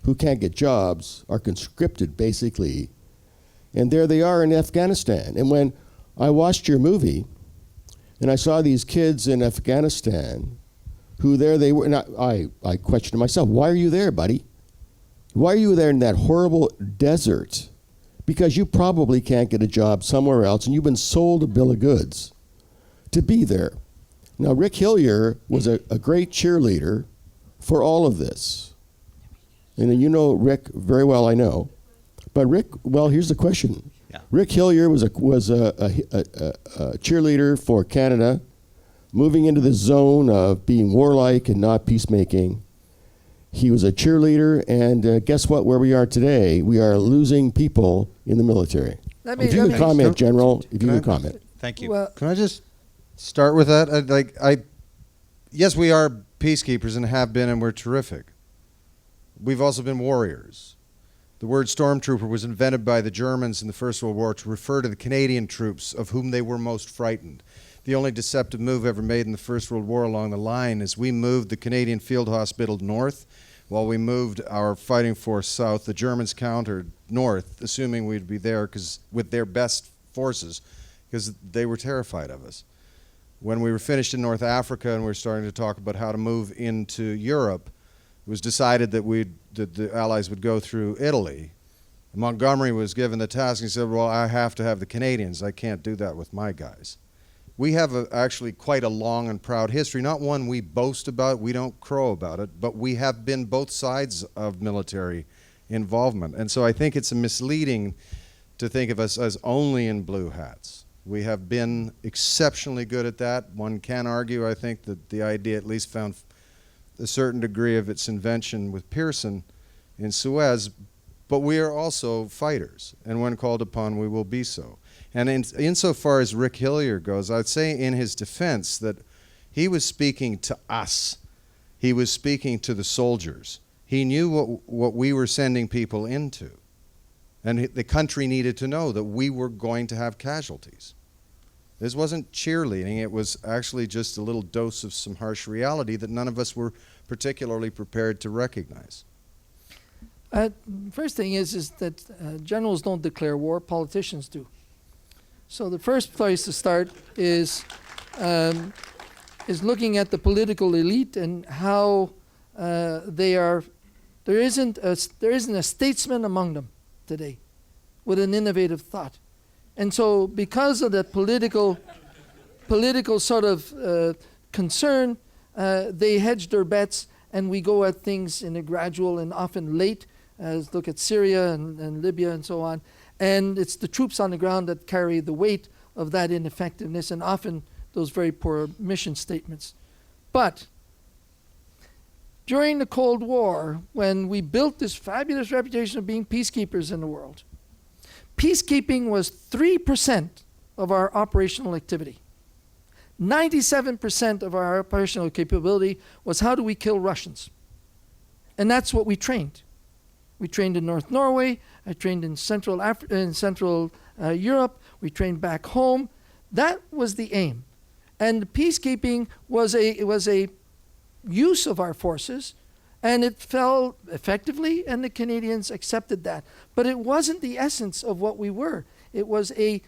who can't get jobs are conscripted, basically, and there they are in Afghanistan. And when I watched your movie, and I saw these kids in Afghanistan, who there they were, and I questioned myself, why are you there, buddy? Why are you there in that horrible desert? Because you probably can't get a job somewhere else, and you've been sold a bill of goods to be there. Now, Rick Hillier was a great cheerleader for all of this. And you know Rick very well, I know. But Rick, well, here's the question. Yeah. Rick Hillier was a cheerleader for Canada, moving into the zone of being warlike and not peacemaking. He was a cheerleader, and guess what? Where we are today, we are losing people in the military. If you could comment, General, if you could comment. Thank you. Well, Can I just start with that? Yes, we are peacekeepers and have been, and we're terrific. We've also been warriors. The word stormtrooper was invented by the Germans in the First World War to refer to the Canadian troops of whom they were most frightened. The only deceptive move ever made in the First World War along the line is we moved the Canadian Field Hospital north while we moved our fighting force south. The Germans countered north, assuming we'd be there with their best forces, because they were terrified of us. When we were finished in North Africa and we were starting to talk about how to move into Europe, it was decided that the Allies would go through Italy. Montgomery was given the task, and he said, well, I have to have the Canadians. I can't do that with my guys. We have actually quite a long and proud history, not one we boast about, we don't crow about it, but we have been both sides of military involvement. And so I think it's misleading to think of us as only in blue hats. We have been exceptionally good at that. One can argue, I think, that the idea at least found a certain degree of its invention with Pearson in Suez, but we are also fighters, and when called upon, we will be so. And insofar as Rick Hillier goes, I'd say in his defense that he was speaking to us. He was speaking to the soldiers. He knew what we were sending people into. And the country needed to know that we were going to have casualties. This wasn't cheerleading. It was actually just a little dose of some harsh reality that none of us were particularly prepared to recognize. First thing is that generals don't declare war, politicians do. So the first place to start is looking at the political elite and how they are There isn't a statesman among them today with an innovative thought. And so because of that political sort of concern, they hedge their bets, and we go at things in a gradual and often late, look at Syria and Libya and so on. And it's the troops on the ground that carry the weight of that ineffectiveness and often those very poor mission statements. But during the Cold War, when we built this fabulous reputation of being peacekeepers in the world, peacekeeping was 3% of our operational activity. 97% of our operational capability was how do we kill Russians? And that's what we trained. We trained in North Norway. I trained in Central Europe. We trained back home. That was the aim. And peacekeeping was a use of our forces, and it fell effectively, and the Canadians accepted that. But it wasn't the essence of what we were. It was a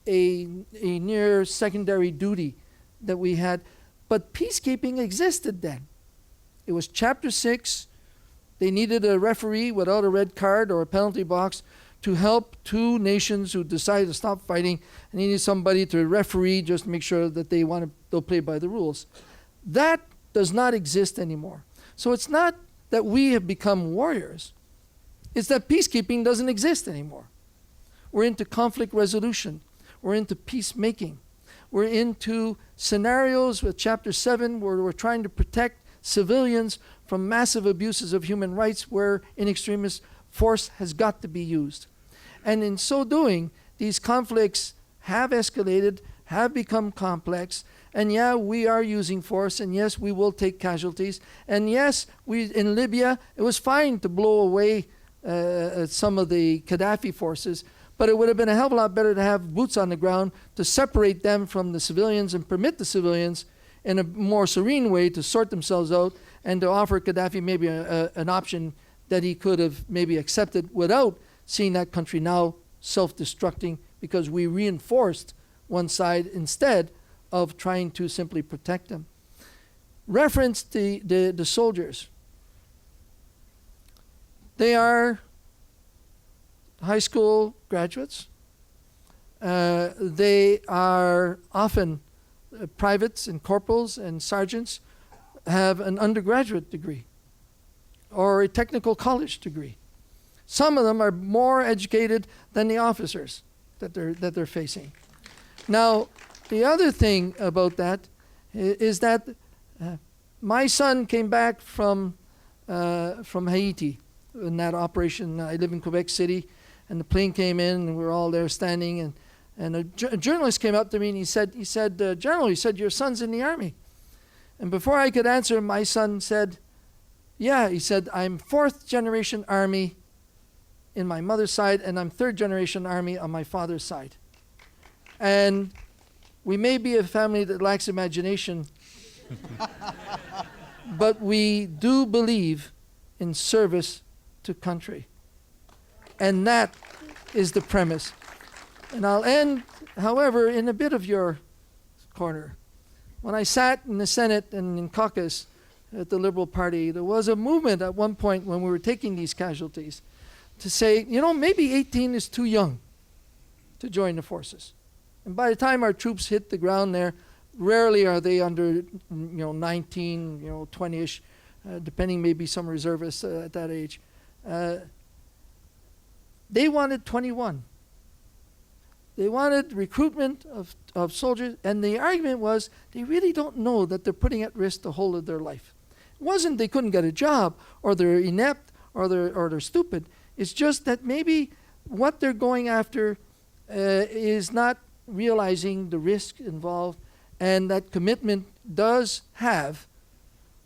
near secondary duty that we had. But peacekeeping existed then. It was Chapter 6. They needed a referee without a red card or a penalty box to help two nations who decided to stop fighting, and they needed somebody to referee just to make sure that they'll play by the rules. That does not exist anymore. So it's not that we have become warriors. It's that peacekeeping doesn't exist anymore. We're into conflict resolution. We're into peacemaking. We're into scenarios with Chapter 7 where we're trying to protect civilians from massive abuses of human rights where in extremis force has got to be used. And in so doing, these conflicts have escalated, have become complex, and yeah, we are using force, and yes, we will take casualties, and yes, in Libya, it was fine to blow away some of the Gaddafi forces, but it would have been a hell of a lot better to have boots on the ground to separate them from the civilians and permit the civilians in a more serene way to sort themselves out and to offer Gaddafi maybe an option that he could have maybe accepted without seeing that country now self-destructing because we reinforced one side instead of trying to simply protect them. Reference the soldiers. They are high school graduates. They are often privates and corporals and sergeants have an undergraduate degree or a technical college degree. Some of them are more educated than the officers that they're facing. Now, the other thing about that is that my son came back from Haiti in that operation. I live in Quebec City, and the plane came in, and we were all there standing, and a journalist came up to me, and he said, General, he said, your son's in the Army. And before I could answer, my son said, yeah, he said, I'm 4th generation Army in my mother's side, and I'm 3rd generation Army on my father's side. And we may be a family that lacks imagination, but we do believe in service to country. And that is the premise. And I'll end, however, in a bit of your corner. When I sat in the Senate and in caucus at the Liberal Party, there was a movement at one point when we were taking these casualties to say, maybe 18 is too young to join the forces. And by the time our troops hit the ground there, rarely are they under 19, 20-ish, depending maybe some reservists at that age. They wanted 21. They wanted recruitment of soldiers, and the argument was they really don't know that they're putting at risk the whole of their life. It wasn't they couldn't get a job, or they're inept, or they're stupid. It's just that maybe what they're going after is not realizing the risk involved, and that commitment does have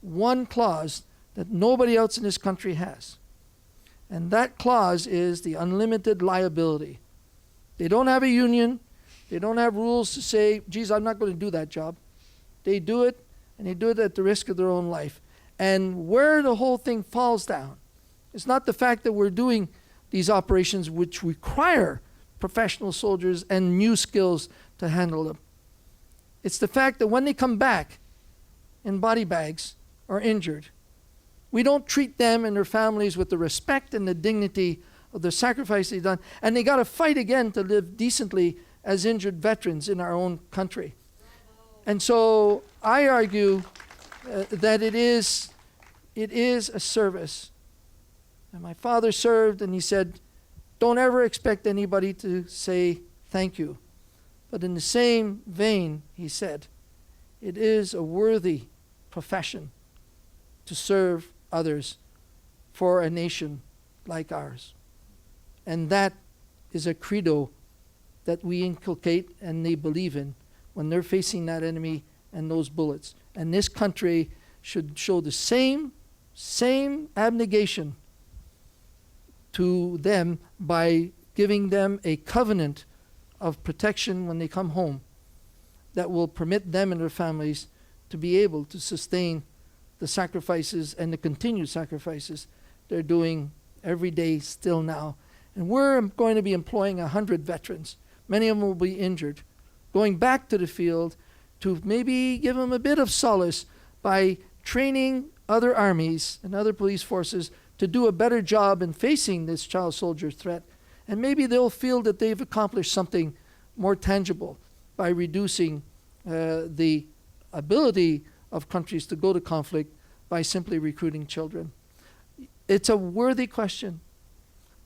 one clause that nobody else in this country has. And that clause is the unlimited liability. They don't have a union. They don't have rules to say, geez, I'm not going to do that job. They do it, and they do it at the risk of their own life. And where the whole thing falls down, it's not the fact that we're doing these operations which require professional soldiers and new skills to handle them. It's the fact that when they come back in body bags or injured, We don't treat them and their families with the respect and the dignity of the sacrifice they've done. And they got to fight again to live decently as injured veterans in our own country. And so I argue that it is a service. And my father served, and he said, don't ever expect anybody to say thank you. But in the same vein, he said, it is a worthy profession to serve others for a nation like ours. And that is a credo that we inculcate and they believe in when they're facing that enemy and those bullets. And this country should show the same abnegation to them by giving them a covenant of protection when they come home that will permit them and their families to be able to sustain the sacrifices and the continued sacrifices they're doing every day still now. And we're going to be employing 100 veterans. Many of them will be injured, going back to the field to maybe give them a bit of solace by training other armies and other police forces to do a better job in facing this child soldier threat. And maybe they'll feel that they've accomplished something more tangible by reducing the ability of countries to go to conflict by simply recruiting children. It's a worthy question,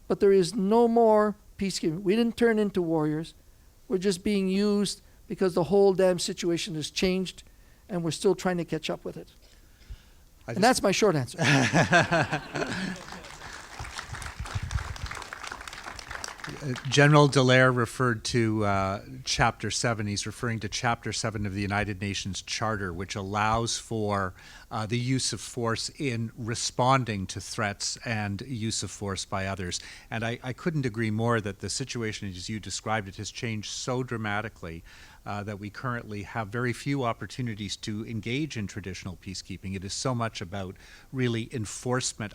but there is no more peacekeeping. We didn't turn into warriors. We're just being used because the whole damn situation has changed and we're still trying to catch up with it. And that's my short answer. General Dallaire referred to Chapter 7. He's referring to Chapter 7 of the United Nations Charter, which allows for the use of force in responding to threats and use of force by others. And I couldn't agree more that the situation, as you described it, has changed so dramatically that we currently have very few opportunities to engage in traditional peacekeeping. It is so much about really enforcement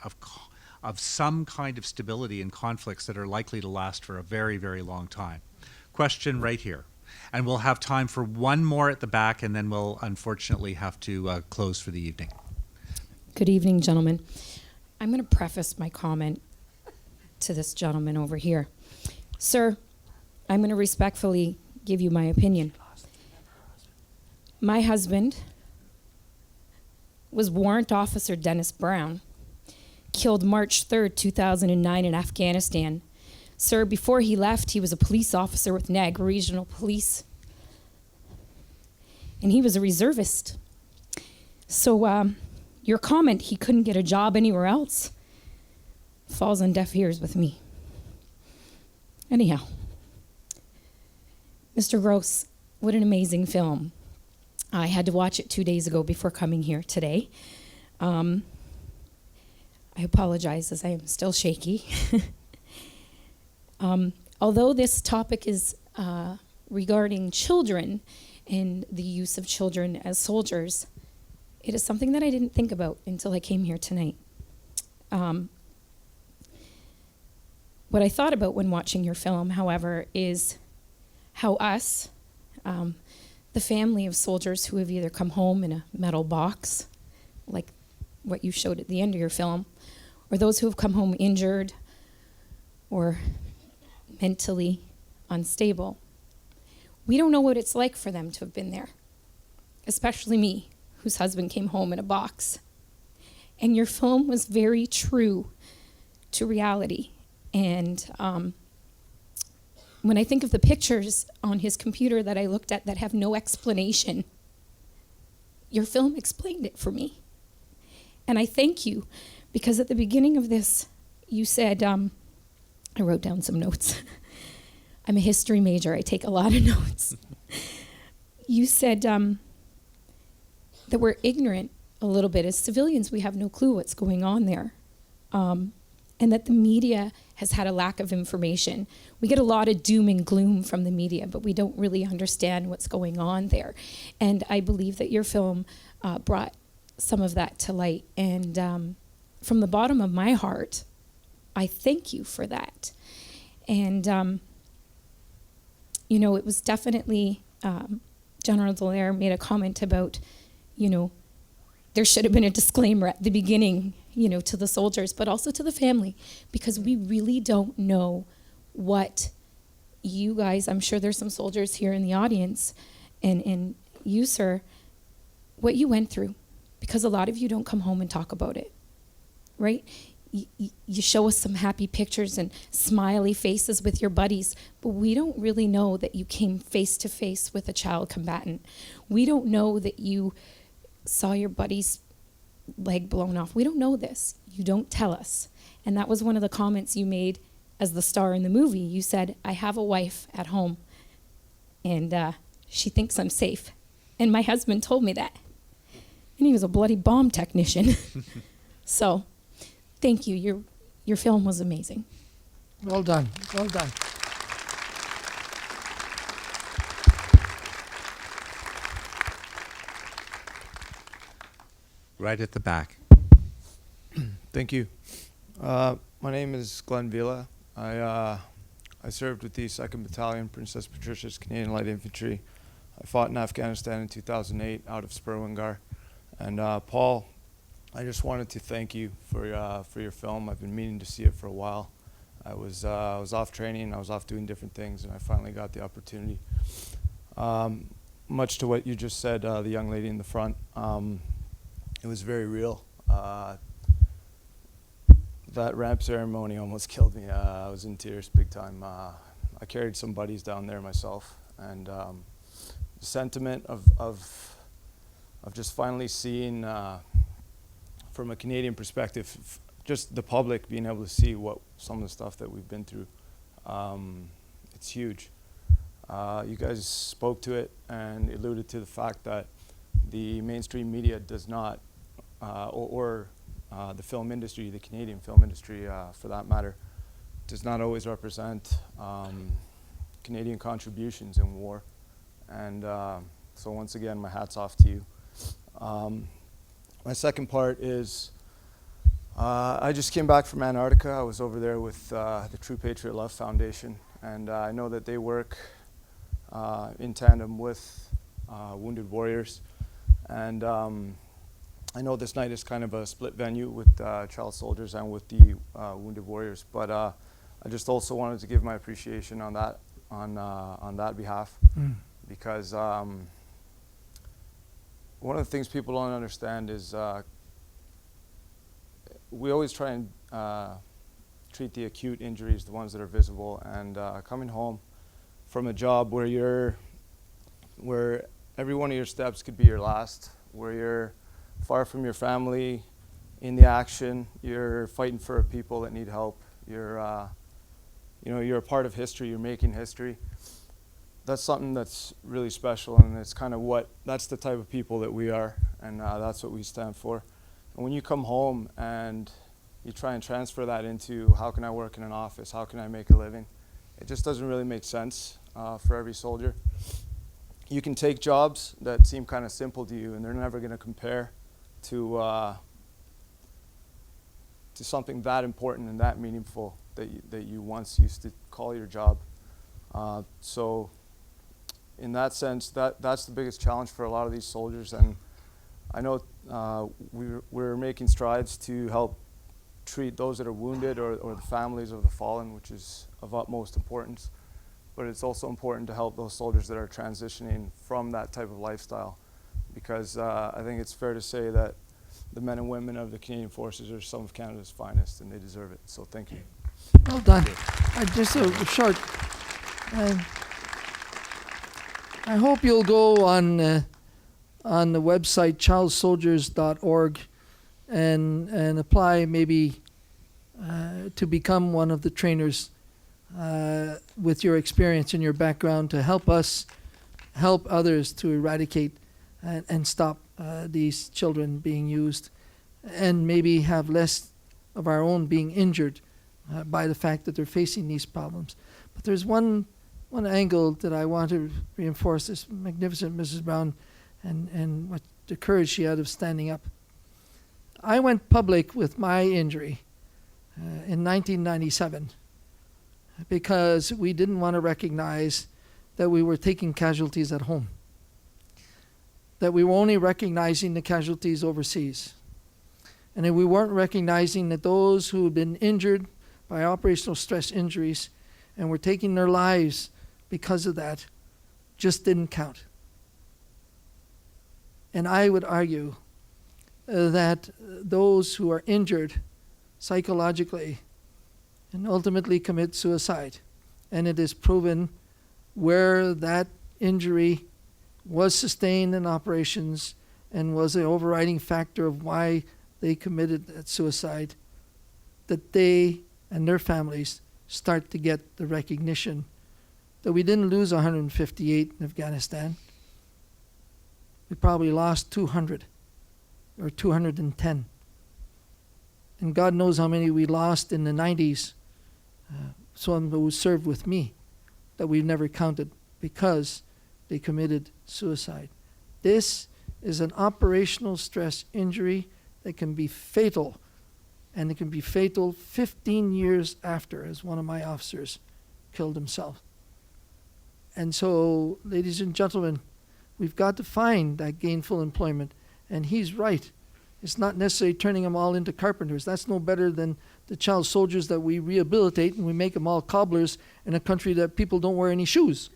of some kind of stability in conflicts that are likely to last for a very, very long time. Question right here. And we'll have time for one more at the back, and then we'll unfortunately have to close for the evening. Good evening, gentlemen. I'm going to preface my comment to this gentleman over here. Sir, I'm going to respectfully give you my opinion. My husband was Warrant Officer Dennis Brown, killed March 3rd, 2009 in Afghanistan. Sir, before he left, he was a police officer with Niagara Regional Police. And he was a reservist. So your comment, he couldn't get a job anywhere else, falls on deaf ears with me. Anyhow, Mr. Gross, what an amazing film. I had to watch it 2 days ago before coming here today. I apologize as I am still shaky. Although this topic is regarding children and the use of children as soldiers, it is something that I didn't think about until I came here tonight. What I thought about when watching your film, however, is how us, the family of soldiers who have either come home in a metal box, like what you showed at the end of your film, or those who have come home injured or mentally unstable. We don't know what it's like for them to have been there, especially me, whose husband came home in a box. And your film was very true to reality. And when I think of the pictures on his computer that I looked at that have no explanation, your film explained it for me. And I thank you, because at the beginning of this, you said, I wrote down some notes. I'm a history major. I take a lot of notes. You said that we're ignorant a little bit. As civilians, we have no clue what's going on there. And that the media has had a lack of information. We get a lot of doom and gloom from the media, but we don't really understand what's going on there. And I believe that your film brought some of that to light. And from the bottom of my heart, I thank you for that. And, you know, it was definitely, General Dallaire made a comment about, you know, there should have been a disclaimer at the beginning. to the soldiers, but also to the family, because we really don't know what you guys, I'm sure there's some soldiers here in the audience, and you, sir, what you went through, because a lot of you don't come home and talk about it, right? You show us some happy pictures and smiley faces with your buddies, but we don't really know that you came face to face with a child combatant. We don't know that you saw your buddy's leg blown off. We don't know this. You don't tell us. And that was one of the comments you made as the star in the movie. You said, I have a wife at home, and she thinks I'm safe. And my husband told me that. And he was a bloody bomb technician. So, thank you. Your film was amazing. Well done. Well done. Right at the back. Thank you. My name is Glenn Vila. I served with the 2nd Battalion, Princess Patricia's Canadian Light Infantry. I fought in Afghanistan in 2008 out of Spurwingar. And Paul, I just wanted to thank you for your film. I've been meaning to see it for a while. I was off training, I was off doing different things, and I finally got the opportunity. Much to what you just said, the young lady in the front, it was very real. That ramp ceremony almost killed me. I was in tears big time. I carried some buddies down there myself, and the sentiment of just finally seeing, from a Canadian perspective, just the public being able to see what some of the stuff that we've been through, it's huge. You guys spoke to it and alluded to the fact that the mainstream media does not, or the film industry, the Canadian film industry for that matter, does not always represent Canadian contributions in war. And so once again, my hat's off to you. My second part is, I just came back from Antarctica. I was over there with the True Patriot Love Foundation, and I know that they work in tandem with Wounded Warriors. And I know this night is kind of a split venue with child soldiers and with the Wounded Warriors, but I just also wanted to give my appreciation on that behalf, because one of the things people don't understand is we always try and treat the acute injuries, the ones that are visible, and coming home from a job where every one of your steps could be your last, where you're far from your family, in the action, you're fighting for people that need help, you're a part of history, you're making history. That's something that's really special, and it's kind of that's the type of people that we are, and that's what we stand for. And when you come home and you try and transfer that into how can I work in an office, how can I make a living, it just doesn't really make sense for every soldier. You can take jobs that seem kind of simple to you, and they're never going to compare to something that important and that meaningful that you once used to call your job. So in that sense, that's the biggest challenge for a lot of these soldiers, and I know we're making strides to help treat those that are wounded or the families of the fallen, which is of utmost importance. But it's also important to help those soldiers that are transitioning from that type of lifestyle, because I think it's fair to say that the men and women of the Canadian Forces are some of Canada's finest, and they deserve it. So thank you. Well done. Just a short. I hope you'll go on the website childsoldiers.org and apply maybe to become one of the trainers with your experience and your background to help us help others to eradicate and stop these children being used, and maybe have less of our own being injured by the fact that they're facing these problems. But there's one angle that I want to reinforce, this magnificent Mrs. Brown and what the courage she had of standing up. I went public with my injury in 1997 because we didn't want to recognize that we were taking casualties at home, that we were only recognizing the casualties overseas. and that we weren't recognizing that those who had been injured by operational stress injuries and were taking their lives because of that just didn't count. And I would argue that those who are injured psychologically and ultimately commit suicide, and it is proven where that injury was sustained in operations and was an overriding factor of why they committed that suicide, that they and their families start to get the recognition that we didn't lose 158 in Afghanistan. We probably lost 200 or 210. And God knows how many we lost in the 90s, some who served with me, that we've never counted because they committed suicide. This is an operational stress injury that can be fatal, and it can be fatal 15 years after, as one of my officers killed himself. And so, ladies and gentlemen, we've got to find that gainful employment. And he's right. It's not necessarily turning them all into carpenters. That's no better than the child soldiers that we rehabilitate and we make them all cobblers in a country that people don't wear any shoes.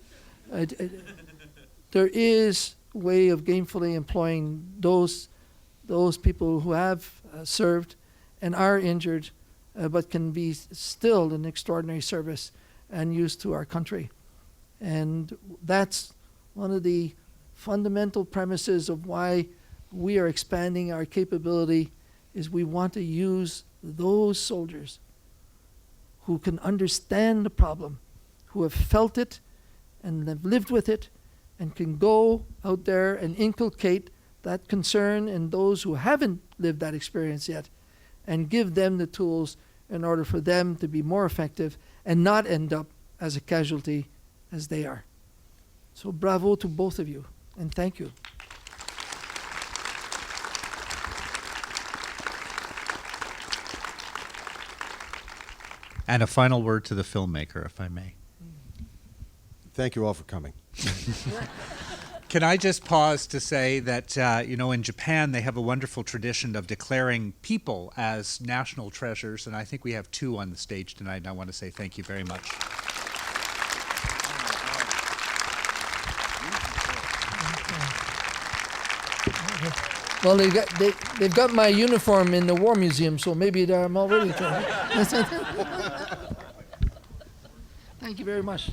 There is a way of gainfully employing those people who have served and are injured, but can be still an extraordinary service and use to our country. And that's one of the fundamental premises of why we are expanding our capability, is we want to use those soldiers who can understand the problem, who have felt it and have lived with it, and can go out there and inculcate that concern in those who haven't lived that experience yet, and give them the tools in order for them to be more effective and not end up as a casualty as they are. So bravo to both of you, and thank you. And a final word to the filmmaker, if I may. Thank you all for coming. Can I just pause to say that, in Japan they have a wonderful tradition of declaring people as national treasures, and I think we have two on the stage tonight, and I want to say thank you very much. Well, they've got my uniform in the War Museum, so maybe I'm already trying. Thank you very much.